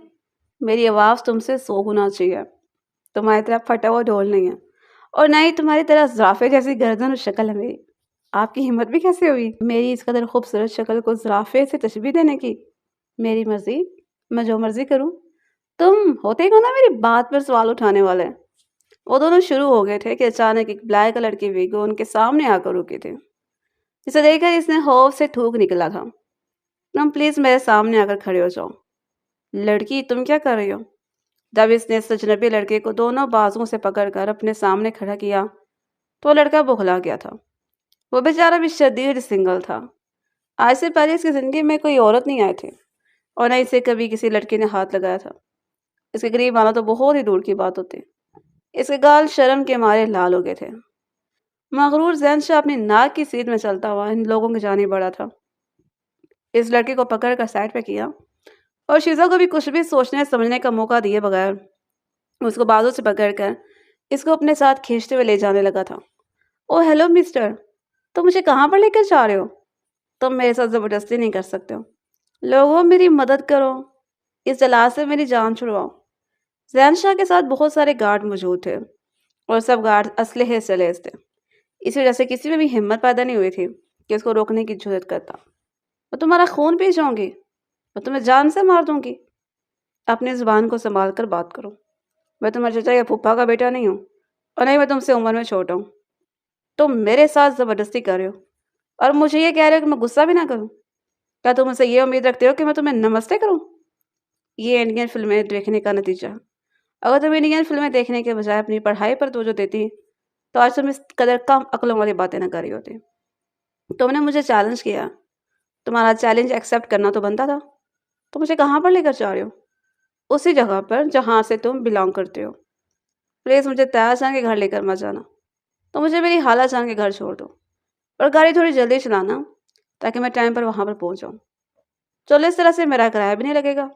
میری آواز تم سے 100 گنا اچھی ہے۔ تمہاری طرح پھٹا ہوا ڈھول نہیں ہے، اور نہ ہی تمہاری طرح زرافے جیسی گردن اور شکل ہے میری۔ آپ کی ہمت بھی کیسے ہوئی میری اس قدر خوبصورت شکل کو زرافے سے تشبیہ دینے کی؟ میری مرضی، میں جو مرضی کروں۔ تم ہوتے کون نا میری بات پر سوال اٹھانے والے؟ وہ دونوں شروع ہو گئے تھے کہ اچانک ایک بلیک کلر کی ویگو ان کے سامنے آ کر رکی تھی، جسے دیکھ کر اس نے خوف سے تھوک نکلا تھا۔ تم پلیز میرے سامنے آ کر کھڑے ہو جاؤ۔ لڑکی، تم کیا کر رہی ہو؟ جب اس نے اجنبی لڑکے کو دونوں بازوؤں سے پکڑ کر اپنے سامنے کھڑا کیا تو وہ لڑکا بوکھلا گیا تھا۔ وہ بیچارہ بھی شدید سنگل تھا۔ آج سے پہلے اس کی زندگی میں کوئی عورت نہیں آئی تھی اور نہ اسے کبھی کسی لڑکے نے ہاتھ لگایا تھا۔ اس کے قریب آنا تو بہت ہی دور کی بات ہوتی۔ اس کے گال شرم کے مارے لال ہو گئے تھے۔ مغرور ذہن سے اپنی ناک کی سیدھ میں چلتا ہوا ان لوگوں کی جانب بڑھا تھا۔ اس لڑکے کو پکڑ کر سائڈ پہ کیا اور شیزا کو بھی کچھ بھی سوچنے سمجھنے کا موقع دیے بغیر اس کو بازو سے پکڑ کر اس کو اپنے ساتھ کھینچتے ہوئے لے جانے لگا تھا۔ او ہیلو مسٹر، تم مجھے کہاں پر لے کر جا رہے ہو؟ تم میرے ساتھ زبردستی نہیں کر سکتے ہو۔ لوگوں، میری مدد کرو، اس جلاد سے میری جان چھڑواؤ۔ زین شاہ کے ساتھ بہت سارے گارڈ موجود تھے اور سب گارڈ اسلحے سے لیس تھے، اس وجہ سے کسی میں بھی ہمت پیدا نہیں ہوئی تھی کہ اس کو روکنے کی جرات کرتا۔ میں تمہارا خون پی جاؤں گی، میں تمہیں جان سے مار دوں گی۔ اپنی زبان کو سنبھال کر بات کرو۔ میں تمہارے چچا یا پھپھا کا بیٹا نہیں ہوں اور نہیں میں تم سے عمر میں چھوٹا ہوں۔ تم میرے ساتھ زبردستی کر رہے ہو اور مجھے یہ کہہ رہے ہو کہ میں غصہ بھی نہ کروں؟ کیا تم مجھ سے یہ امید رکھتے ہو کہ میں تمہیں نمستے کروں؟ یہ انڈین فلمیں دیکھنے کا نتیجہ۔ اگر تم انڈین فلمیں دیکھنے کے بجائے اپنی پڑھائی پر توجہ دیتی تو آج تم اس قدر کم عقلوں والی باتیں نہ کر رہی ہوتی۔ تم نے مجھے چیلنج کیا، تمہارا چیلنج ایکسیپٹ کرنا تو بنتا تھا۔ تو مجھے کہاں پر لے کر جا رہے ہو؟ اسی جگہ پر جہاں سے تم بلانگ کرتے ہو۔ پلیز مجھے تیار جان کے گھر لے کر مت جانا۔ تو مجھے میری حالہ جان کے گھر چھوڑ دو اور گاڑی تھوڑی جلدی چلانا تاکہ میں ٹائم پر وہاں پر پہنچ جاؤں۔ چلو اس طرح سے میرا کرایہ بھی نہیں لگے گا۔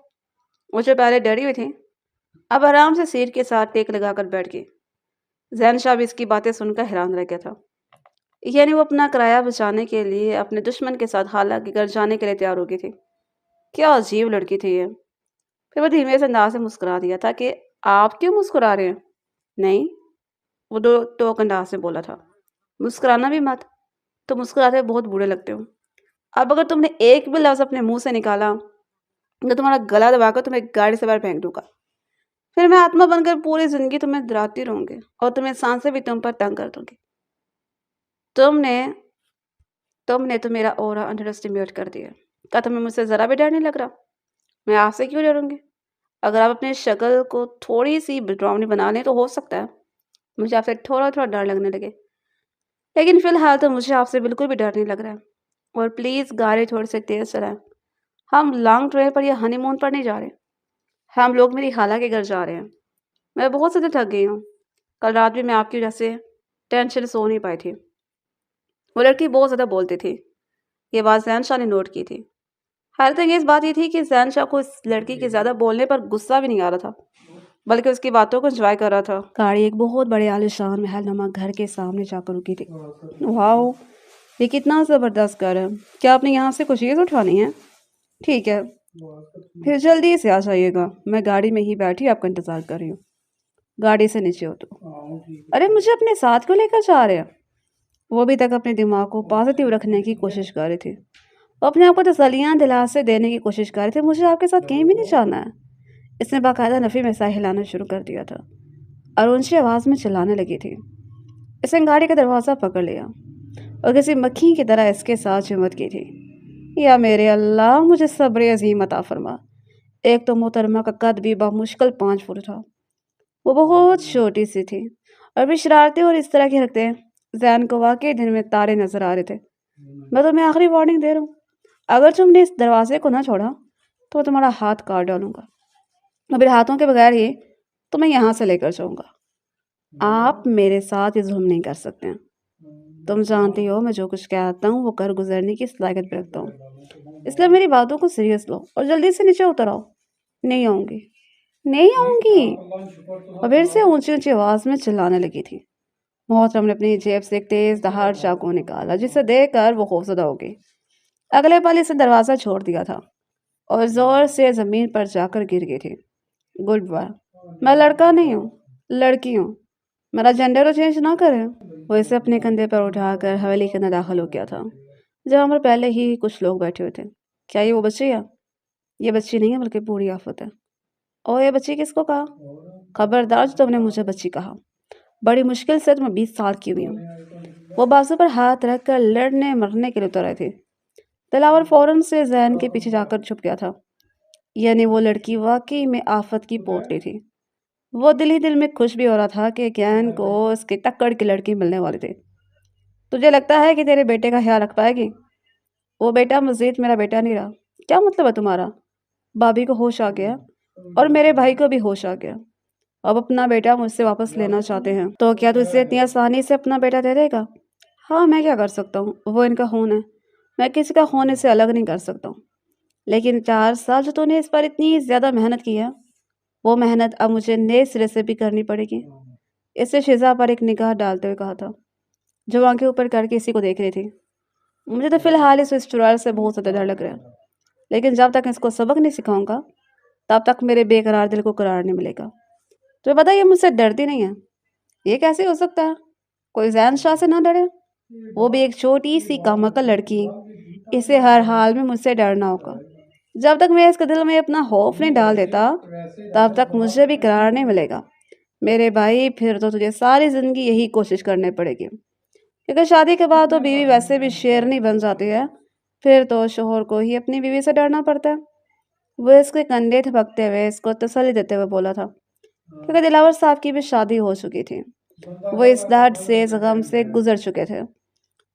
وہ جو پہلے ڈری ہوئی تھی اب آرام سے سیٹ کے ساتھ ٹیک لگا کر بیٹھ گئی۔ ذہن شاہ بھی اس کی باتیں سن کر حیران رہ گیا تھا، یعنی وہ اپنا کرایہ بچانے کے لیے اپنے دشمن کے ساتھ خالہ کے گھر جانے کے لیے تیار ہو گئی تھی۔ کیا عجیب لڑکی تھی یہ۔ پھر وہ دھیمے سے انداز سے مسکرا دیا تھا کہ آپ کیوں مسکرا رہے ہیں؟ نہیں، وہ دو ٹوک انداز سے بولا تھا، مسکرانا بھی مت، تو مسکراتے بہت بوڑھے لگتے ہو۔ اب اگر تم نے ایک بھی لفظ اپنے منہ سے نکالا تو تمہارا گلا دبا کر تمہیں گاڑی سے باہر پھینک دوں گا۔ پھر میں آتما بن کر پوری زندگی تمہیں ڈراتی رہوں گی اور تمہیں سانسیں بھی تم پر تنگ کر دوں گی۔ تم نے تو میرا اورا انڈر اسٹیمیٹ کر دیا۔ کیا تمہیں مجھ سے ذرا بھی ڈر نہیں لگ رہا؟ میں آپ سے کیوں ڈروں گی؟ اگر آپ اپنی شکل کو تھوڑی سی ڈراؤنی بنا لیں تو ہو سکتا ہے مجھے آپ سے تھوڑا تھوڑا ڈر لگنے لگے، لیکن فی الحال تو مجھے آپ سے بالکل بھی ڈر نہیں لگ رہا ہے۔ اور پلیز گاڑی تھوڑی سی تیز چلائیں، ہم لانگ ڈرائیو پر یا ہنی مون پر نہیں جا رہے، ہم لوگ میری خالہ کے گھر جا رہے ہیں۔ میں بہت زیادہ تھک گئی ہوں، کل رات بھی میں آپ کی وجہ سے ٹینشن سو نہیں پائی تھی۔ وہ لڑکی بہت زیادہ بولتی تھی، یہ بات ذہن شاہ نے نوٹ کی تھی۔ حیرت انگیز بات یہ تھی کہ ذہن شاہ کو اس لڑکی کے زیادہ بولنے پر غصہ بھی نہیں آ رہا تھا، بلکہ اس کی باتوں کو انجوائے کر رہا تھا۔ گاڑی ایک بہت بڑے عالیشان محل نما گھر کے سامنے جا کر رکی تھی۔ واو، یہ کتنا زبردست گھر ہے، کیا آپ نے یہاں سے کچھ چیز اٹھانی ہے؟ ٹھیک ہے، پھر جلدی سے آ جائیے گا، میں گاڑی میں ہی بیٹھی آپ کا انتظار کر رہی ہوں۔ گاڑی سے نیچے اترو۔ ارے مجھے اپنے ساتھ کیوں لے کر جا رہے ہیں؟ وہ ابھی تک اپنے دماغ کو پازیٹیو رکھنے کی کوشش کر رہی تھی، وہ اپنے آپ کو تسلیاں دلاسے دینے کی کوشش کر رہے تھے۔ مجھے آپ کے ساتھ کہیں بھی نہیں جانا ہے۔ اس نے باقاعدہ نفی میں سا ہلانا شروع کر دیا تھا اور اونچی آواز میں چلانے لگی تھی۔ اس نے گاڑی کا دروازہ پکڑ لیا اور کسی مکھی کی طرح اس کے ساتھ چمٹ کی تھی۔ یا میرے اللہ، مجھے صبر عظیم عطا فرما۔ ایک تو محترمہ کا قد بھی بمشکل 5 فٹ تھا، وہ بہت چھوٹی سی تھی اور بھی شرارتیں اور اس طرح کی حرکتیں ذہن کو واقعی دن میں تارے نظر آ رہے تھے۔ میں تمہیں آخری وارننگ دے رہا ہوں، اگر تم نے اس دروازے کو نہ چھوڑا تو میں تمہارا ہاتھ کاٹ ڈالوں گا، اور میرے ہاتھوں کے بغیر ہی تمہیں یہاں سے لے کر جاؤں گا۔ آپ میرے ساتھ یہ ظلم نہیں کر سکتے ہیں۔ تم جانتی ہو میں جو کچھ کہتا ہوں وہ کر گزرنے کی صلاحیت بھی رکھتا ہوں، اس لیے میری باتوں کو سیریس لو اور جلدی سے نیچے اتر آؤ۔ نہیں آؤں گی، نہیں آؤں گی، اور پھر سے اونچی اونچی آواز میں چلانے لگی تھی۔ محترم نے اپنی جیب سے ایک تیز دھار چاقو نکالا، جسے دیکھ کر وہ خوفزدہ ہو گئی۔ اگلے پل اسے دروازہ چھوڑ دیا تھا اور زور سے زمین پر جا کر گر گئی تھی۔ گڈ بائے، میں لڑکا نہیں ہوں، لڑکی ہوں، میرا جینڈر چینج نہ کریں۔ وہ اسے اپنے کندھے پر اٹھا کر حویلی کے اندر داخل ہو گیا تھا، جہاں پر پہلے ہی کچھ لوگ بیٹھے ہوئے تھے۔ کیا یہ وہ بچی ہے؟ یہ بچی نہیں ہے بلکہ بوڑھی آفت ہے۔ اور یہ بچی کس کو کہا؟ خبردار جو تم نے مجھے بچی کہا، بڑی مشکل سے تو میں 20 سال کی ہوئی ہوں۔ وہ بازو پر ہاتھ رکھ کر لڑنے مرنے کے لیے اتر آئی تھی۔ دلاور فوراً سے ذہن کے پیچھے جا کر چھپ گیا تھا، یعنی وہ لڑکی واقعی میں آفت کی پوٹلی تھی۔ وہ دل ہی دل میں خوش بھی ہو رہا تھا کہ گیان کو اس کے ٹکر کی لڑکی ملنے والی تھی۔ تجھے لگتا ہے کہ تیرے بیٹے کا خیال رکھ پائے گی؟ وہ بیٹا مزید میرا بیٹا نہیں رہا۔ کیا مطلب ہے تمہارا؟ بھابھی کو ہوش آ گیا اور میرے بھائی کو بھی ہوش آ گیا، اب اپنا بیٹا مجھ سے واپس لینا چاہتے ہیں۔ تو کیا تو اسے اتنی آسانی سے اپنا بیٹا دے دے گا؟ ہاں، میں کیا کر سکتا ہوں، وہ ان کا خون ہے، میں کسی کا خون اسے الگ نہیں کر سکتا ہوں۔ لیکن 4 سال جو تو نے اس پر اتنی زیادہ محنت کی ہے، وہ محنت اب مجھے نئے سرے سے بھی کرنی پڑے گی۔ اس نے شیزا پر ایک نگاہ ڈالتے ہوئے کہا تھا، جو آنکھیں اوپر کر کے اسی کو دیکھ رہی تھی۔ مجھے تو فی الحال اس چڑیل سے بہت زیادہ ڈر لگ رہا ہے، لیکن جب تک اس کو سبق نہیں سکھاؤں گا تب تک میرے بے قرار دل کو قرار نہیں ملے گا۔ تمہیں پتہ یہ مجھ سے ڈرتی نہیں ہے، یہ کیسے ہو سکتا ہے؟ کوئی ذہن شاہ سے نہ ڈرے، وہ بھی ایک چھوٹی سی کامعقل لڑکی، اسے ہر حال میں مجھ سے ڈرنا ہوگا۔ جب تک میں اس کے دل میں اپنا خوف نہیں ڈال دیتا تب تک مجھے بھی قرار نہیں ملے گا۔ میرے بھائی، پھر تو تجھے ساری زندگی یہی کوشش کرنے پڑے گی، کیونکہ شادی کے بعد تو بیوی ویسے بھی شیرنی بن جاتی ہے، پھر تو شوہر کو ہی اپنی بیوی سے ڈرنا پڑتا ہے۔ وہ اس کے کندھے تھپکتے ہوئے اس کو تسلی دیتے ہوئے بولا تھا، کیونکہ دلاور صاحب کی بھی شادی ہو چکی تھی۔ وہ اس درد سے، اس غم سے گزر چکے تھے۔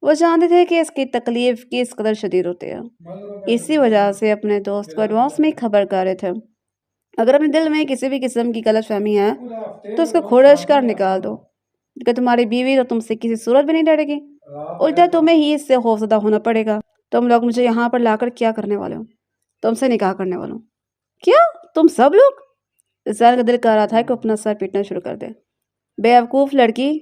وہ جانتے تھے کہ اس کی تکلیف کس قدر شدید ہوتی ہے، اسی وجہ سے اپنے دوست کو ایڈوانس میں خبر کر رہے تھے۔ اگر اپنے دل میں کسی بھی قسم کی غلط فہمی ہے تو اس کو کھوڑش کر نکال دو، کیونکہ تمہاری بیوی تو تم سے کسی صورت بھی نہیں ڈرے گی، الٹا تمہیں ہی اس سے خوفزدہ ہونا پڑے گا۔ تم لوگ مجھے یہاں پر لا کر کیا کرنے والے ہو؟ تم سے نکاح کرنے والوں۔ کیا تم سب لوگ؟ زین کا دل کر رہا تھا کہ اپنا سر پیٹنا شروع کر دے۔ بیوقوف لڑکی،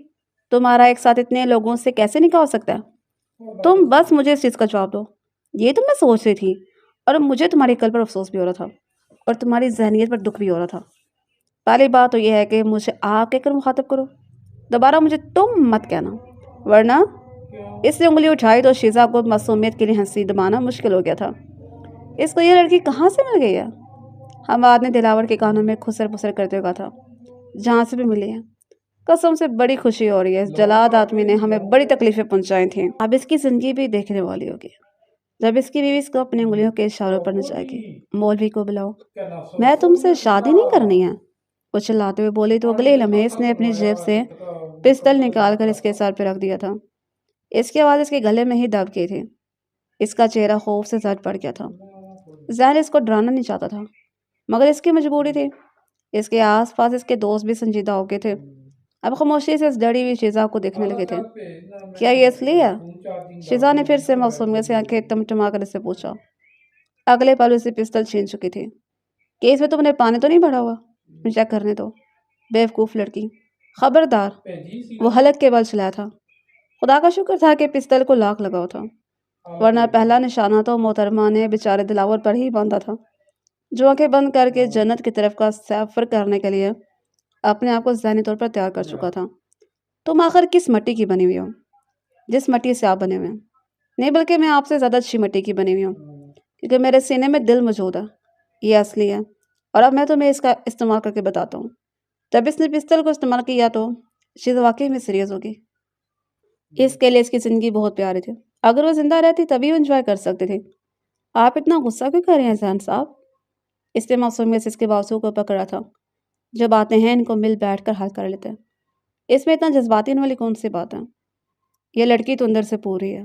تمہارا ایک ساتھ اتنے لوگوں سے کیسے نکاح ہو سکتا ہے؟ تم بس مجھے اس چیز کا جواب دو۔ یہ تو میں سوچ رہی تھی، اور مجھے تمہاری عقل پر افسوس بھی ہو رہا تھا اور تمہاری ذہنیت پر دکھ بھی ہو رہا تھا۔ پہلی بات تو یہ ہے کہ مجھے آپ کہہ کر مخاطب کرو، دوبارہ مجھے تم مت کہنا، ورنہ اس نے انگلی اٹھائی تو شیزا کو معصومیت کے لیے ہنسی دبانا مشکل ہو گیا تھا۔ اس کو یہ لڑکی کہاں سے مل گئی ہے؟ حماد نے دلاور کے کانوں میں خسر پسر کرتے ہوئے کہا تھا، جہاں سے بھی ملی ہے۔ قسم سے بڑی خوشی ہو رہی ہے، اس جلاد آدمی نے ہمیں بڑی تکلیفیں پہنچائی تھیں، اب اس کی زندگی بھی دیکھنے والی ہوگی جب اس کی بیوی اس کو اپنی انگلیوں کے اشاروں پر نچائے گی۔ مولوی کو بلاؤ، میں تم سے شادی نہیں کرنی ہے، وہ چلاتے ہوئے بولی تو اگلے لمحے اس نے اپنی جیب سے پستل نکال کر اس کے سر پہ رکھ دیا تھا۔ اس کی آواز اس کے گلے میں ہی دب گئی تھی۔ اس کا چہرہ خوف سے زرد پڑ گیا تھا۔ زہر اس کو ڈرانا نہیں چاہتا تھا، مگر اس کی مجبوری تھی۔ اس کے آس پاس اس کے دوست بھی سنجیدہ ہو گئے تھے، اب خاموشی سے اس ڈری ہوئی شیزا کو دیکھنے لگے تھے۔ کیا یہ اصلی ہے؟ شیزا نے پھر سے معصومیت سے آنکھیں ٹمٹما کر اس سے پوچھا۔ اگلے پل اسے پستل چھین چکی تھی۔ کہ اس میں تم نے پانی تو نہیں بھرا ہوا؟ مجھے چیک کرنے دو۔ بیوقوف لڑکی، خبردار! وہ حلق کے بل چلایا تھا۔ خدا کا شکر تھا کہ پستل کو لاک لگاؤ تھا، ورنہ پہلا نشانہ تو محترمہ نے بیچارے دلاور پر ہی باندھا تھا، جو آنکھیں بند کر کے جنت کی طرف کا سفر کرنے کے لیے اپنے آپ کو ذہنی طور پر تیار کر چکا تھا۔ تم آخر کس مٹی کی بنی ہوئی ہو جس مٹی سے آپ بنے ہوئے ہیں؟ نہیں، بلکہ میں آپ سے زیادہ اچھی مٹی کی بنی ہوئی ہوں، کیونکہ میرے سینے میں دل موجود ہے، یہ اصلی ہے، اور اب میں تمہیں اس کا استعمال کر کے بتاتا ہوں۔ جب اس نے پستل کو استعمال کیا تو چیز واقعی میں سیریس ہوگی۔ اس کے لیے اس کی زندگی بہت پیاری تھی، اگر وہ زندہ رہتی تبھی وہ انجوائے کر سکتی تھی۔ آپ اتنا غصہ کیوں کر رہے ہیں زین صاحب؟ اس نے معصومیت سے اس کے بازو کو پکڑا تھا۔ جب آتے ہیں ان کو مل بیٹھ کر حل کر لیتے ہیں، اس میں اتنا جذباتی ہونے والی کون سی بات ہے؟ یہ لڑکی تو اندر سے پوری ہے۔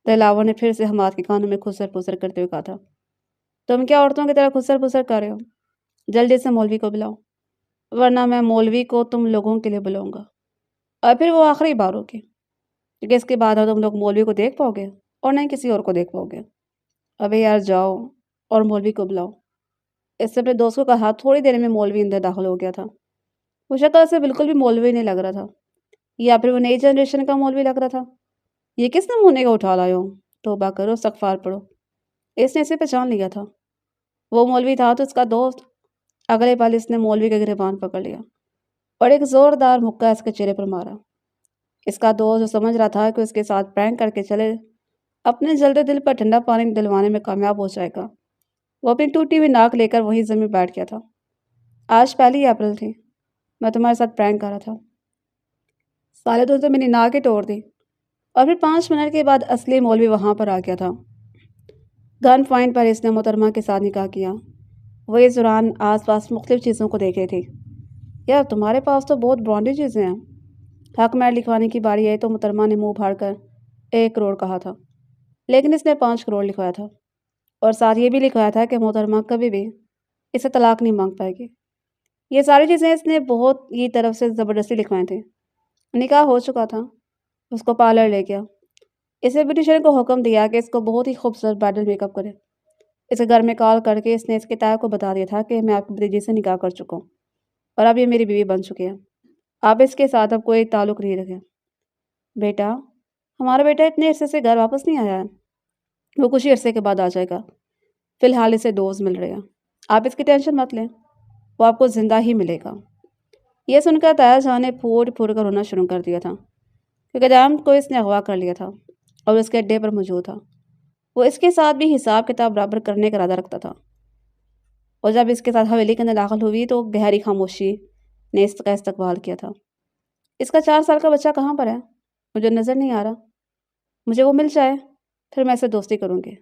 دلاور نے پھر سے حماد کے کانوں میں خسر پسر کرتے ہوئے کہا تھا، تم کیا عورتوں کی طرح خسر پسر کر رہے ہو؟ جلدی سے مولوی کو بلاؤ، ورنہ میں مولوی کو تم لوگوں کے لیے بلاؤں گا، اور پھر وہ آخری بار ہوگی، کیونکہ اس کے بعد تم لوگ مولوی کو دیکھ پاؤ گے اور نہ کسی اور کو دیکھ پاؤ گے۔ ابھی یار جاؤ اور مولوی کو بلاؤ۔ اس سے اپنے دوست کو کہا، تھوڑی دیر میں مولوی اندر داخل ہو گیا تھا۔ وہ شکل سے بالکل بھی مولوی نہیں لگ رہا تھا، یا پھر وہ نئی جنریشن کا مولوی لگ رہا تھا۔ یہ کس نمونے کا اٹھا لائے ہو؟ توبہ کرو، استغفار پڑھو۔ اس نے اسے پہچان لیا تھا، وہ مولوی تھا تو اس کا دوست۔ اگلے پل اس نے مولوی کا گریبان پکڑ لیا اور ایک زوردار مکہ اس کے چہرے پر مارا۔ اس کا دوست جو سمجھ رہا تھا کہ اس کے ساتھ پرینک کر کے چلے اپنے جلدے دل پر ٹھنڈا پانی دلوانے میں کامیاب ہو جائے گا، وہ اپنی ٹوٹی ہوئی ناک لے کر وہیں زمین بیٹھ گیا تھا۔ آج پہلی اپریل تھی، میں تمہارے ساتھ پرینک کر رہا تھا، سالے تو میری ناک ہی توڑ دی۔ اور پھر 5 منٹ کے بعد اصلی مولوی وہاں پر آ گیا تھا۔ گن پوائنٹ پر اس نے محترمہ کے ساتھ نکاح کیا۔ وہ اس دوران آس پاس مختلف چیزوں کو دیکھ رہی تھی۔ یار تمہارے پاس تو بہت برانڈی چیزیں ہیں۔ حق میٹ لکھوانے کی باری آئی تو محترمہ نے منہ پھاڑ کر 1 کروڑ کہا تھا، لیکن اس نے 5 کروڑ لکھوایا تھا، اور ساتھ یہ بھی لکھوایا تھا کہ محترمہ کبھی بھی اسے طلاق نہیں مانگ پائے گی۔ یہ ساری چیزیں اس نے بہت ہی طرف سے زبردستی لکھوائی تھیں۔ نکاح ہو چکا تھا، اس کو پارلر لے گیا۔ اسے بیوٹیشین کو حکم دیا کہ اس کو بہت ہی خوبصورت برائڈل میک اپ کرے۔ اسے گھر میں کال کر کے اس نے اس کے تایا کو بتا دیا تھا کہ میں آپ کی بھتیجی سے نکاح کر چکا ہوں اور اب یہ میری بیوی بن چکی ہے، آپ اس کے ساتھ اب کوئی تعلق نہیں رکھیں۔ بیٹا، ہمارا بیٹا اتنے عرصے سے گھر واپس نہیں آیا ہے، وہ کچھ ہی عرصے کے بعد آ جائے گا، فی الحال اسے ڈوز مل رہے ہیں، آپ اس کی ٹینشن مت لیں، وہ آپ کو زندہ ہی ملے گا۔ یہ سن کر تایا جان نے پھوٹ پھوٹ کر رونا شروع کر دیا تھا، کیونکہ دام کو اس نے اغوا کر لیا تھا اور اس کے اڈے پر موجود تھا۔ وہ اس کے ساتھ بھی حساب کتاب برابر کرنے کا ارادہ رکھتا تھا، اور جب اس کے ساتھ حویلی کے اندر داخل ہوئی تو گہری خاموشی نے اس کا استقبال کیا تھا۔ اس کا 4 سال کا بچہ کہاں پر ہے؟ مجھے نظر نہیں آ رہا۔ مجھے وہ مل جائے، پھر میں اسے دوستی کروں گی،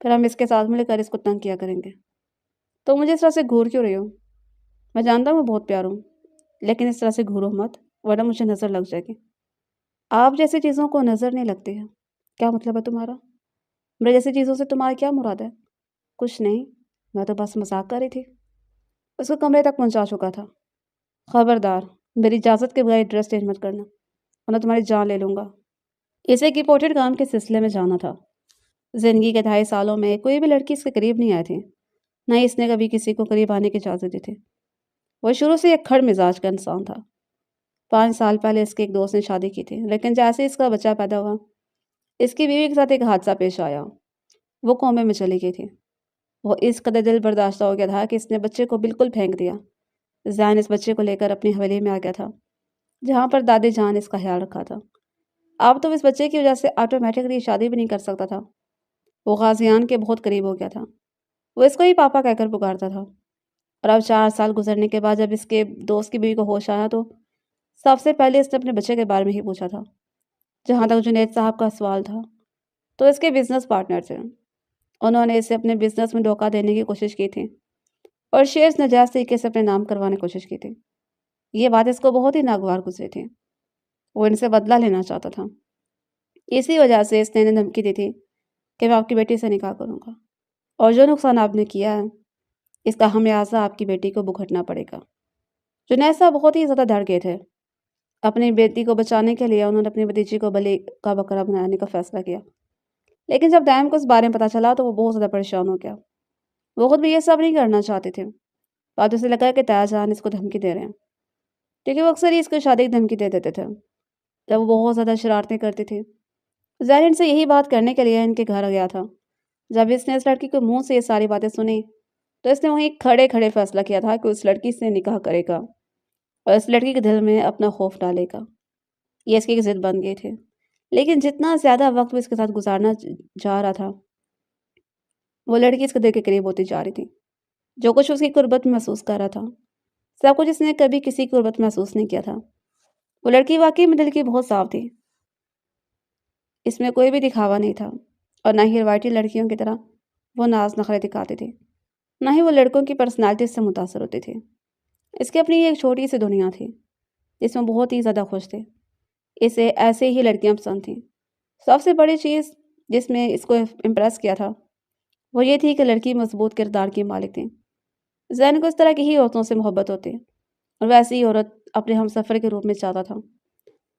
پھر ہم اس کے ساتھ مل کر اس کو تنگ کیا کریں گے۔ تو مجھے اس طرح سے گھور کیوں رہی ہو؟ میں جانتا ہوں میں بہت پیار ہوں، لیکن اس طرح سے گھورو مت، ورنہ مجھے نظر لگ جائے گی۔ آپ جیسی چیزوں کو نظر نہیں لگتی ہے۔ کیا مطلب ہے تمہارا؟ میرے جیسی چیزوں سے تمہارا کیا مراد ہے؟ کچھ نہیں، میں تو بس مذاق کر رہی تھی۔ اس کو کمرے تک پہنچا چکا تھا۔ خبردار، میری اجازت کے بغیر ڈریس چینج مت کرنا، ورنہ تمہاری جان لے لوں گا۔ اسے کی پورٹریٹ کام کے سلسلے میں جانا تھا۔ زندگی کے 2.5 سالوں میں کوئی بھی لڑکی اس کے قریب نہیں آئے تھے، نہ ہی اس نے کبھی کسی کو قریب آنے کی اجازت دی تھی۔ وہ شروع سے ایک کھڑ مزاج کا انسان تھا۔ 5 سال پہلے اس کے ایک دوست نے شادی کی تھی، لیکن جیسے ہی اس کا بچہ پیدا ہوا، اس کی بیوی کے ساتھ ایک حادثہ پیش آیا۔ وہ کومے میں چلی گئی تھی۔ وہ اس قدر دل برداشتہ ہو گیا تھا کہ اس نے بچے کو بالکل پھینک دیا۔ زین اس بچے کو لے کر اپنی حویلی میں آ گیا تھا، جہاں پر دادی جان نے اس کا خیال رکھا تھا۔ اب تو اس بچے کی وجہ سے آٹومیٹکلی شادی بھی نہیں کر سکتا تھا۔ وہ غازیان کے بہت قریب ہو گیا تھا۔ وہ اس کو ہی پاپا کہہ کر پکارتا تھا۔ اور اب 4 سال گزرنے کے بعد جب اس کے دوست کی بیوی کو ہوش آیا تو سب سے پہلے اس نے اپنے بچے کے بارے میں ہی پوچھا تھا۔ جہاں تک جنید صاحب کا سوال تھا تو اس کے بزنس پارٹنر تھے۔ انہوں نے اسے اپنے بزنس میں دھوکہ دینے کی کوشش کی تھی اور شیئرز ناجائز طریقے سے اپنے نام کروانے کی کوشش کی تھی۔ یہ بات اس کو بہت ہی ناگوار گزری تھی۔ وہ ان سے بدلہ لینا چاہتا تھا۔ اسی وجہ سے اس نے انہیں دھمکی دی تھی کہ میں آپ کی بیٹی سے نکاح کروں گا اور جو نقصان آپ نے کیا ہے اس کا خمیازہ آپ کی بیٹی کو بھگتنا پڑے گا۔ جنید صاحب بہت ہی زیادہ ڈر گئے تھے۔ اپنی بیٹی کو بچانے کے لیے انہوں نے اپنی بھتیجی کو بلی کا بکرا بنانے کا فیصلہ کیا، لیکن جب دائم کو اس بارے میں پتہ چلا تو وہ بہت زیادہ پریشان ہو گیا۔ وہ خود بھی یہ سب نہیں کرنا چاہتے تھے۔ بعد اسے لگا کہ تایا جان اس کو دھمکی دے رہے ہیں، کیونکہ وہ اکثر ہی اس کو شادی کی دھمکی دے دیتے تھے جب وہ بہت زیادہ شرارتیں کرتی تھی۔ زین ان سے یہی بات کرنے کے لیے ان کے گھر گیا تھا۔ جب اس نے اس لڑکی کے منہ سے یہ ساری باتیں سنی تو اس نے وہیں کھڑے کھڑے فیصلہ کیا تھا کہ اس لڑکی سے نکاح کرے گا اور اس لڑکی کے دل میں اپنا خوف ڈالے گا۔ یہ اس کی ضد بن گئی تھی، لیکن جتنا زیادہ وقت وہ اس کے ساتھ گزارنا جا رہا تھا وہ لڑکی اس کے دل کے قریب ہوتی جا رہی تھی۔ جو کچھ اس کی قربت محسوس کر رہا تھا سب کچھ اس نے کبھی کسی قربت محسوس نہیں کیا تھا۔ وہ لڑکی واقعی میں دل کی بہت صاف تھی۔ اس میں کوئی بھی دکھاوا نہیں تھا اور نہ ہی روایتی لڑکیوں کی طرح وہ ناز نخرے دکھاتی تھی، نہ ہی وہ لڑکوں کی پرسنالٹی سے متاثر ہوتی تھی۔ اس کی اپنی ایک چھوٹی سی دنیا تھی جس میں بہت ہی زیادہ خوش تھے۔ اسے ایسے ہی لڑکیاں پسند تھیں۔ سب سے بڑی چیز جس میں اس کو امپریس کیا تھا وہ یہ تھی کہ لڑکی مضبوط کردار کی مالک تھی۔ زین کو اس طرح کی ہی عورتوں سے محبت ہوتی اور ویسی ہی عورت اپنے ہم سفر کے روپ میں چاہتا تھا۔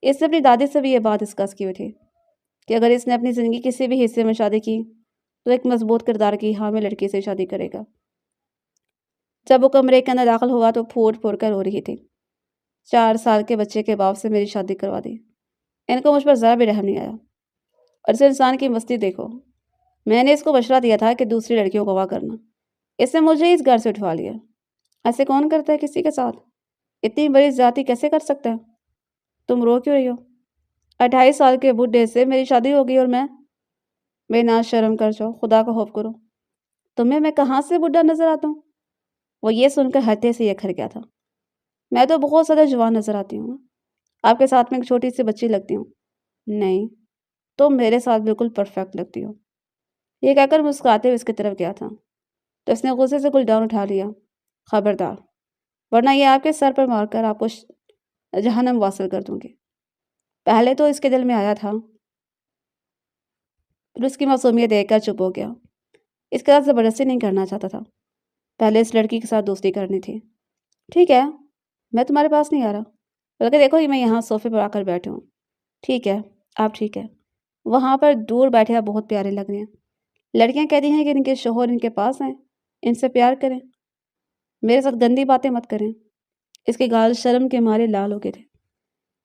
اس نے اپنی دادی سے بھی یہ بات ڈسکس کی ہوئی تھی کہ اگر اس نے اپنی زندگی کسی بھی حصے میں شادی کی تو ایک مضبوط کردار کی حامل لڑکی سے شادی کرے گا۔ جب وہ کمرے کے اندر داخل ہوا تو پھوٹ پھوٹ کر رو رہی تھی۔ 4 سال کے بچے کے باپ سے میری شادی کروا دی۔ ان کو مجھ پر ذرا بھی رحم نہیں آیا۔ اور اس انسان کی مستی دیکھو، میں نے اس کو مشورہ دیا تھا کہ دوسری لڑکیوں کو اغوا کرنا، اس نے مجھے اس گھر سے اٹھوا لیا۔ ایسے کون کرتا ہے کسی کے ساتھ؟ اتنی بڑی زیادتی کیسے کر سکتا ہے؟ تم رو کیوں رہی ہو؟ 28 سال کے بڈھے سے میری شادی ہو گئی اور میں بے ناز شرم کر جاؤ، خدا کا خوف کرو۔ تمہیں میں کہاں سے بڈھا نظر آتا ہوں؟ وہ یہ سن کر ہتے سے یہ کھر گیا تھا۔ میں تو بہت زیادہ جوان نظر آتی ہوں، آپ کے ساتھ میں ایک چھوٹی سی بچی لگتی ہوں۔ نہیں، تم میرے ساتھ بالکل پرفیکٹ لگتی ہو۔ یہ کہہ کر مسکراتے ہوئے اس کی طرف گیا تھا تو اس نے غصے سے گلدان اٹھا لیا۔ خبردار، ورنہ یہ آپ کے سر پر مار کر آپ کو جہنم واصل کر دوں گی۔ پہلے تو اس کے دل میں آیا تھا پھر اس کی معصومیت دیکھ کر چپ ہو گیا۔ اس کے ساتھ زبردستی نہیں کرنا چاہتا تھا، پہلے اس لڑکی کے ساتھ دوستی کرنی تھی۔ ٹھیک ہے، میں تمہارے پاس نہیں آ رہا، بلکہ دیکھو یہ میں یہاں صوفے پر آ کر بیٹھے ہوں۔ ٹھیک ہے، آپ ٹھیک ہے، وہاں پر دور بیٹھے آپ بہت پیارے لگ رہے ہیں۔ لڑکیاں کہتی ہیں کہ ان کے شوہر ان کے پاس ہیں، ان سے پیار کریں، میرے ساتھ گندی باتیں مت کریں۔ اس کے گال شرم کے مارے لال ہو گئے تھے،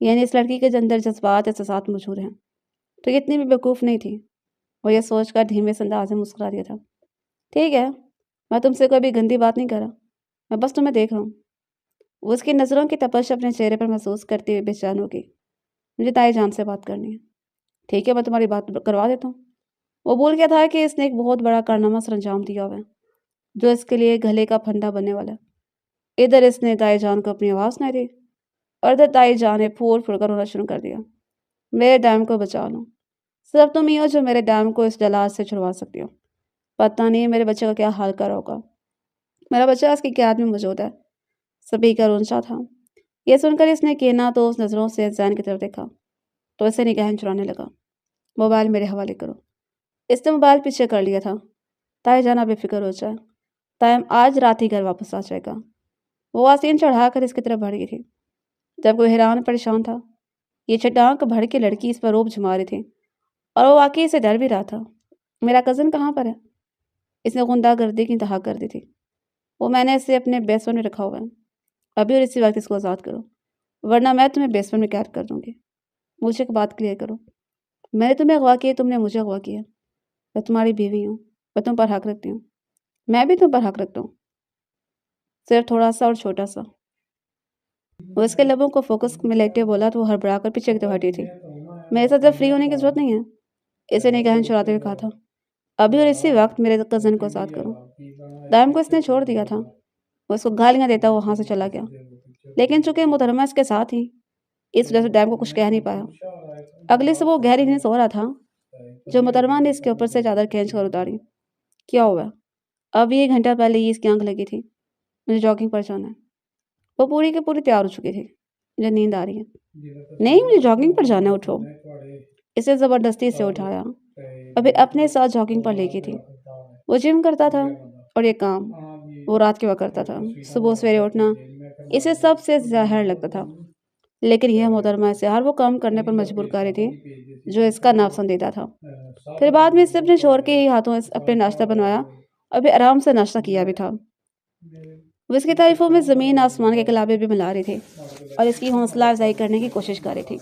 یعنی اس لڑکی کے اندر جذبات احساسات موجود ہیں تو یہ اتنی بھی بیوقوف نہیں تھی۔ وہ یہ سوچ کر دھیمے سے انداز میں مسکرا دیا تھا۔ ٹھیک ہے، میں تم سے کوئی بھی گندی بات نہیں کر رہا، میں بس تمہیں دیکھ رہا ہوں۔ وہ اس کی نظروں کی تپش اپنے چہرے پر محسوس کرتے ہوئے بے چین ہو گئی۔ مجھے تائی جان سے بات کرنی ہے۔ ٹھیک ہے، میں تمہاری بات کروا دیتا ہوں۔ وہ بھول گیا تھا کہ اس نے ایک بہت بڑا کارنامہ سر انجام دیا ہوا ہے جو اس کے لیے گلے کا پھندا بننے والا ہے۔ ادھر اس نے تائی جان کو اپنی آواز سنائی دی اور ادھر تائی جان نے پھول پھول کر رونا شروع کر دیا۔ میرے ڈیم کو بچا لو، صرف تم ہی ہو جو میرے ڈیم کو اس جلال سے چھڑوا سکتی ہو۔ پتہ نہیں میرے بچے کا کیا حال کر ہوگا۔ میرا بچہ اس کی قیاد میں موجود ہے۔ سپیکر اونچا تھا۔ یہ سن کر اس نے کینا تو اس نظروں سے زین کی طرف دیکھا تو اسے نگاہیں چرانے لگا۔ موبائل میرے حوالے کرو۔ اس نے موبائل پیچھے کر لیا تھا۔ تائی جان بے فکر ہو جائے، تائم آج رات ہی گھر واپس آ جائے گا۔ وہ آسین چڑھا کر اس کی طرف بڑھ گئی تھی۔ جب کوئی حیران پریشان تھا، یہ چٹانک بھڑ کے لڑکی اس پر روب جما رہی تھی اور وہ واقعی اسے ڈر بھی رہا تھا۔ میرا کزن کہاں پر ہے؟ اس نے غنڈہ گردی کی انتہا کر دی تھی۔ وہ میں نے اسے اپنے بیسمنٹ میں رکھا ہوا ہے، ابھی اور اسی وقت اس کو آزاد کرو، ورنہ میں تمہیں بیسمنٹ میں قید کر دوں گی۔ مجھے ایک بات کلیئر کرو، میں نے تمہیں اغوا کیا، تم نے مجھے اغوا کیا؟ میں تمہاری بیوی ہوں، میں تم پر حق رکھتی ہوں، میں بھی تم پر حق رکھتا ہوں، صرف تھوڑا سا اور چھوٹا سا۔ وہ اس کے لبوں کو فوکس میں لیٹے بولا تو وہ ہڑبڑا کر پیچھے کی طرف ہٹی تھی۔ میرے ساتھ جب فری ہونے کی ضرورت نہیں ہے، اسے نگاہیں چراتے ہوئے کہا تھا۔ ابھی اور اسی وقت میرے کزن کو آزاد کرو۔ دائم کو اس نے چھوڑ دیا تھا، وہ اس کو گالیاں دیتا وہ وہاں سے چلا گیا، لیکن چونکہ محترمہ اس کے ساتھ تھی اس وجہ سے ڈائم کو کچھ کہہ نہیں پایا۔ اگلی صبح وہ گہری نیند سو رہا تھا جو محترمہ نے اس کے اوپر سے چادر کھینچ کر اتاری۔ کیا ہوا؟ اب یہ گھنٹہ پہلے ہی اس کی آنکھ لگی تھی، مجھے جاگنگ پر جانا ہے۔ وہ پوری کی پوری تیار ہو چکی تھی، مجھے نیند آ رہی ہے، نہیں مجھے جاگنگ پر جانا ہے، اٹھو۔ اسے زبردستی سے اٹھایا اور پھر اپنے ساتھ جاگنگ پر لے گئی تھی۔ وہ جم کرتا تھا اور یہ کام وہ رات کے وقت کرتا تھا۔ صبح سویرے اٹھنا اسے سب سے زہر لگتا تھا، لیکن یہ محترمہ اسے ہر وہ کام کرنے پر مجبور کر رہی تھی جو اس کا ناپسندیدہ تھا۔ پھر بعد میں اس نے اپنے شوہر کے ہاتھوں اپنے ناشتہ بنوایا اور پھر آرام سے ناشتہ کیا بھی تھا۔ وہ اس کی تعریفوں میں زمین آسمان کے کلابے بھی ملا رہی تھی اور اس کی حوصلہ افزائی کرنے کی کوشش کر رہی تھی۔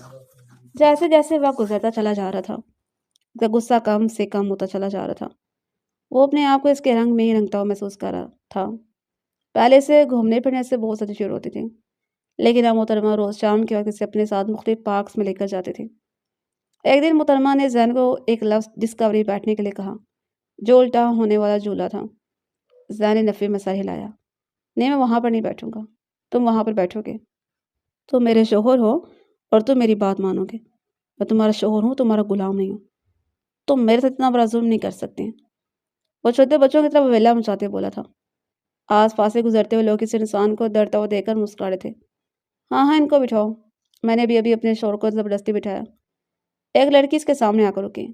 جیسے جیسے وقت گزرتا چلا جا رہا تھا، اس کا غصہ کم سے کم ہوتا چلا جا رہا تھا۔ وہ اپنے آپ کو اس کے رنگ میں ہی رنگتا ہوا محسوس کر رہا تھا۔ پہلے سے گھومنے پھرنے سے بہت زیادہ شروع ہوتی تھی، لیکن اب محترمہ روز شام کے وقت اسے اپنے ساتھ مختلف پارکس میں لے کر جاتی تھی۔ ایک دن محترمہ نے زین کو ایک لفظ ڈسکوری بیٹھنے کے لیے کہا جو الٹا ہونے والا جھولا تھا۔ زین نے نفی میں سر ہلایا۔ نہیں، میں وہاں پر نہیں بیٹھوں گا، تم وہاں پر بیٹھو گے۔ تم میرے شوہر ہو اور تم میری بات مانو گے۔ میں تمہارا شوہر ہوں، تمہارا غلام نہیں ہوں۔ تم میرے ساتھ اتنا بڑا ظلم نہیں کر سکتے۔ وہ چھوٹے بچوں کی طرح ویلا مچاتے بولا تھا۔ آس پاس سے گزرتے ہوئے لوگ اس انسان کو ڈرتا ہوا دیکھ کر مسکرا رہے تھے۔ ہاں ہاں، ان کو بٹھاؤ۔ میں نے ابھی اپنے شوہر کو زبردستی بٹھایا۔ ایک لڑکی اس کے سامنے آ کر رکی۔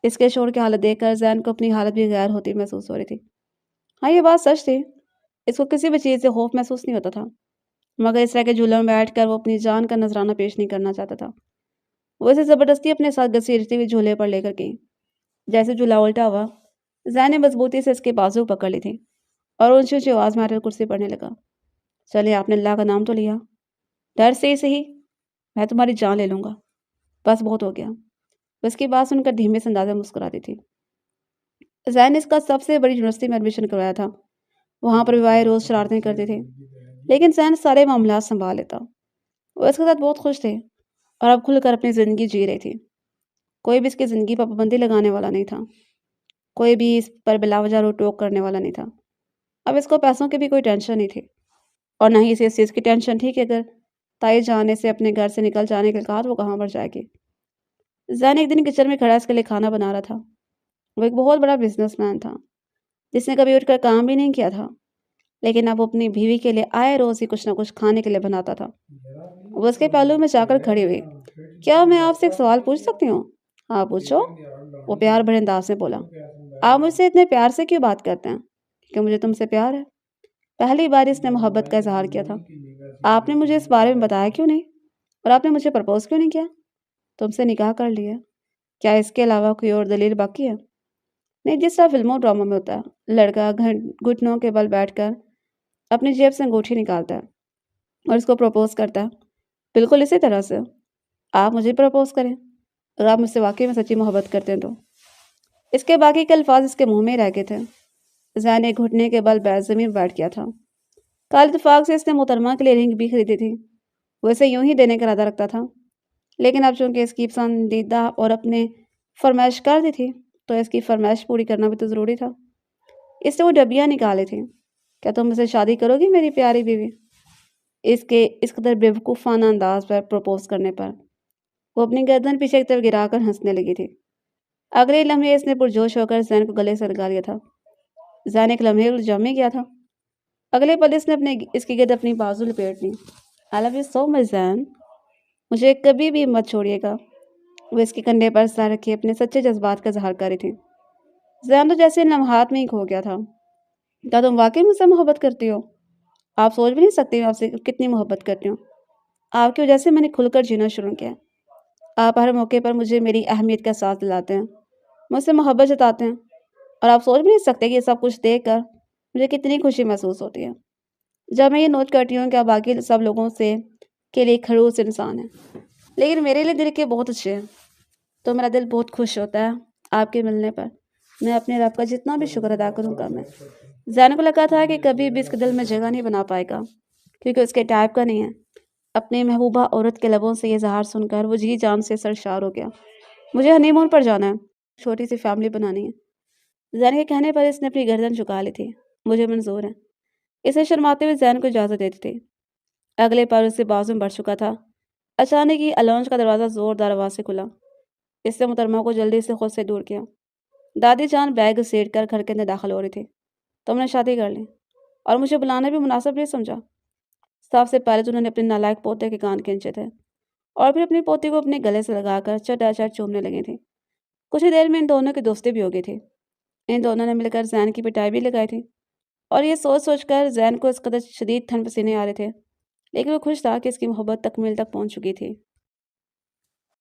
اس کے شوہر کی حالت دیکھ کر زین کو اپنی حالت بھی غیر ہوتی محسوس ہو رہی تھی۔ ہاں، یہ بات سچ تھی، اس کو کسی بھی چیز سے خوف محسوس نہیں ہوتا تھا، مگر اس طرح کے جھولے میں بیٹھ کر وہ اپنی جان کا نذرانہ پیش نہیں کرنا چاہتا تھا۔ وہ اسے زبردستی اپنے ساتھ گھسیٹتی ہوئی جھولے پر لے کر گئی۔ جیسے جھولا الٹا ہوا، زین نے مضبوطی سے اس کے بازو پکڑ لی تھی اور اونچی اونچی آواز میں آ کر کرسی پڑھنے لگا۔ چلے، آپ نے اللہ کا نام تو لیا، ڈر سے ہی صحیح، میں تمہاری جان لے لوں گا، بس بہت ہو گیا۔ اس کی بات سن کر دھیمے سے انداز میں مسکراتی تھی۔ زین نے اس کا سب سے بڑی یونیورسٹی میں ایڈمیشن کروایا تھا، وہاں پر بھی روز شرارتیں کرتے تھے، لیکن زین سارے معاملات سنبھال لیتا۔ وہ اس کے ساتھ بہت خوش تھے اور اب کھل کر اپنی زندگی جی رہی تھی۔ کوئی بھی اس کی زندگی پر پابندی لگانے والا نہیں تھا، کوئی بھی اس پر بلا وجہ روک ٹوک کرنے والا نہیں تھا۔ اب اس کو پیسوں کی بھی کوئی ٹینشن نہیں تھی اور نہ ہی اسے اس چیز کی ٹینشن تھی کہ اگر تائی جان سے اپنے گھر سے نکل جانے کے کہا تو وہ کہاں پر جائے گی۔ زین ایک دن کچن میں کھڑا اس کے لیے کھانا بنا رہا تھا۔ وہ ایک بہت بڑا بزنس مین تھا جس نے کبھی اٹھ کر کام بھی نہیں کیا تھا، لیکن اب وہ اپنی بیوی کے لیے آئے روز ہی کچھ نہ کچھ کھانے کے لیے بناتا تھا۔ وہ اس کے پہلو میں جا کر کھڑی ہوئی۔ کیا میں آپ سے ایک سوال پوچھ سکتی ہوں؟ ہاں پوچھو، وہ پیار بھرے انداز سے بولا۔ آپ مجھ سے اتنے پیار سے کیوں بات کرتے ہیں؟ کہ مجھے تم سے پیار ہے۔ پہلی بار اس نے محبت کا اظہار کیا تھا۔ آپ نے مجھے اس بارے میں بتایا کیوں نہیں؟ اور آپ نے مجھے پرپوز کیوں نہیں کیا؟ تم سے نکاح کر لیا، کیا اس کے علاوہ کوئی اور دلیل باقی ہے؟ نہیں، جس طرح فلموں ڈراموں میں ہوتا ہے، لڑکا گھٹنوں کے بل بیٹھ کر اپنی جیب سے انگوٹھی نکالتا ہے اور اس کو پرپوز کرتا ہے، بالکل اسی طرح سے آپ مجھے پرپوز کریں اگر آپ مجھ سے واقعی میں سچی محبت کرتے ہیں تو۔ اس کے باقی کے الفاظ اس کے منہ میں رہ گئے تھے۔ زین ایک گھٹنے کے بل زمین بیٹھ گیا تھا۔ کل اتفاق سے اس نے محترمہ کے لیے رنگ بھی خریدی تھی، وہ اسے یوں ہی دینے کا ارادہ رکھتا تھا، لیکن اب چونکہ اس کی پسندیدہ اور اپنے فرمائش کر دی تھی تو اس کی فرمائش پوری کرنا بھی تو ضروری تھا۔ اس نے وہ ڈبیاں نکالی تھیں۔ کیا تم مجھ سے شادی کرو گی میری پیاری بیوی؟ اس کے اس قدر بیوقوفانہ انداز پر پروپوز کرنے پر وہ اپنی گردن پیچھے کی طرف گرا کر ہنسنے لگی تھی۔ اگلے لمحے اس نے پرجوش ہو کر زین کو گلے سے لگا لیا تھا۔ زین ایک لمحے جم گیا تھا۔ اگلے پل اس نے اس کی گرد اپنی بازو لپیٹ لی۔ I love you so much زین، مجھے کبھی بھی مت چھوڑیے گا۔ وہ اس کے کندھے پر سر رکھے اپنے سچے جذبات کا اظہار کر رہی تھی۔ زین تو جیسے ان لمحات میں ہی کھو گیا تھا۔ کیا تم واقعی مجھ سے محبت کرتی ہو؟ آپ سوچ بھی نہیں سکتے میں آپ سے کتنی محبت کرتی ہوں۔ آپ کی وجہ سے میں نے کھل کر جینا شروع کیا۔ آپ ہر موقع پر مجھے میری اہمیت کا احساس دلاتے ہیں مجھ سے محبت جتاتے ہیں، اور آپ سوچ بھی نہیں سکتے کہ یہ سب کچھ دیکھ کر مجھے کتنی خوشی محسوس ہوتی ہے جب میں یہ نوٹ کرتی ہوں کہ آپ باقی سب لوگوں سے کے لیے خڑوس انسان ہیں، لیکن میرے لیے دل کے بہت اچھے ہیں، تو میرا دل بہت خوش ہوتا ہے آپ کے ملنے پر۔ میں اپنے رب کا جتنا بھی شکر ادا کروں گا میں۔ زین کو لگا تھا کہ کبھی بھی اس کے دل میں جگہ نہیں بنا پائے گا، کیونکہ اس کے ٹائپ کا نہیں ہے۔ اپنی محبوبہ عورت کے لبوں سے یہ اظہار سن کر وہ جی جان سے سرشار ہو گیا۔ مجھے ہنی مون پر جانا ہے، چھوٹی سی فیملی بنانی ہے۔ زین کے کہنے پر اس نے اپنی گردن جھکا لی تھی۔ مجھے منظور ہے، اسے شرماتے ہوئے زین کو اجازت دیتی تھی۔ اگلے پل اس کے بازو میں بڑھ چکا تھا۔ اچانک ہی الاؤنج کا دروازہ زوردار آواز سے کھلا۔ اس نے محترمہ کو جلدی سے خود سے دور کیا۔ دادی جان بیگ گھسیٹ کر گھر کے اندر داخل ہو رہی تھی۔ تم نے شادی کر لی اور مجھے بلانا بھی مناسب نہیں سمجھا۔ سب سے پہلے تو انہوں نے اپنے نالائق پوتے کے کان کھینچے تھے اور پھر اپنی پوتی کو اپنے گلے سے لگا کر چٹ چومنے لگی تھی۔ کچھ ہی دیر میں ان دونوں کی دوستی بھی ہو گئی تھی۔ ان دونوں نے مل کر زین کی پٹائی بھی لگائی تھی، اور یہ سوچ سوچ کر زین کو اس قدر شدید ٹھنڈ پسینے آ رہے تھے، لیکن وہ خوش تھا کہ اس کی محبت تکمیل تک پہنچ چکی تھی۔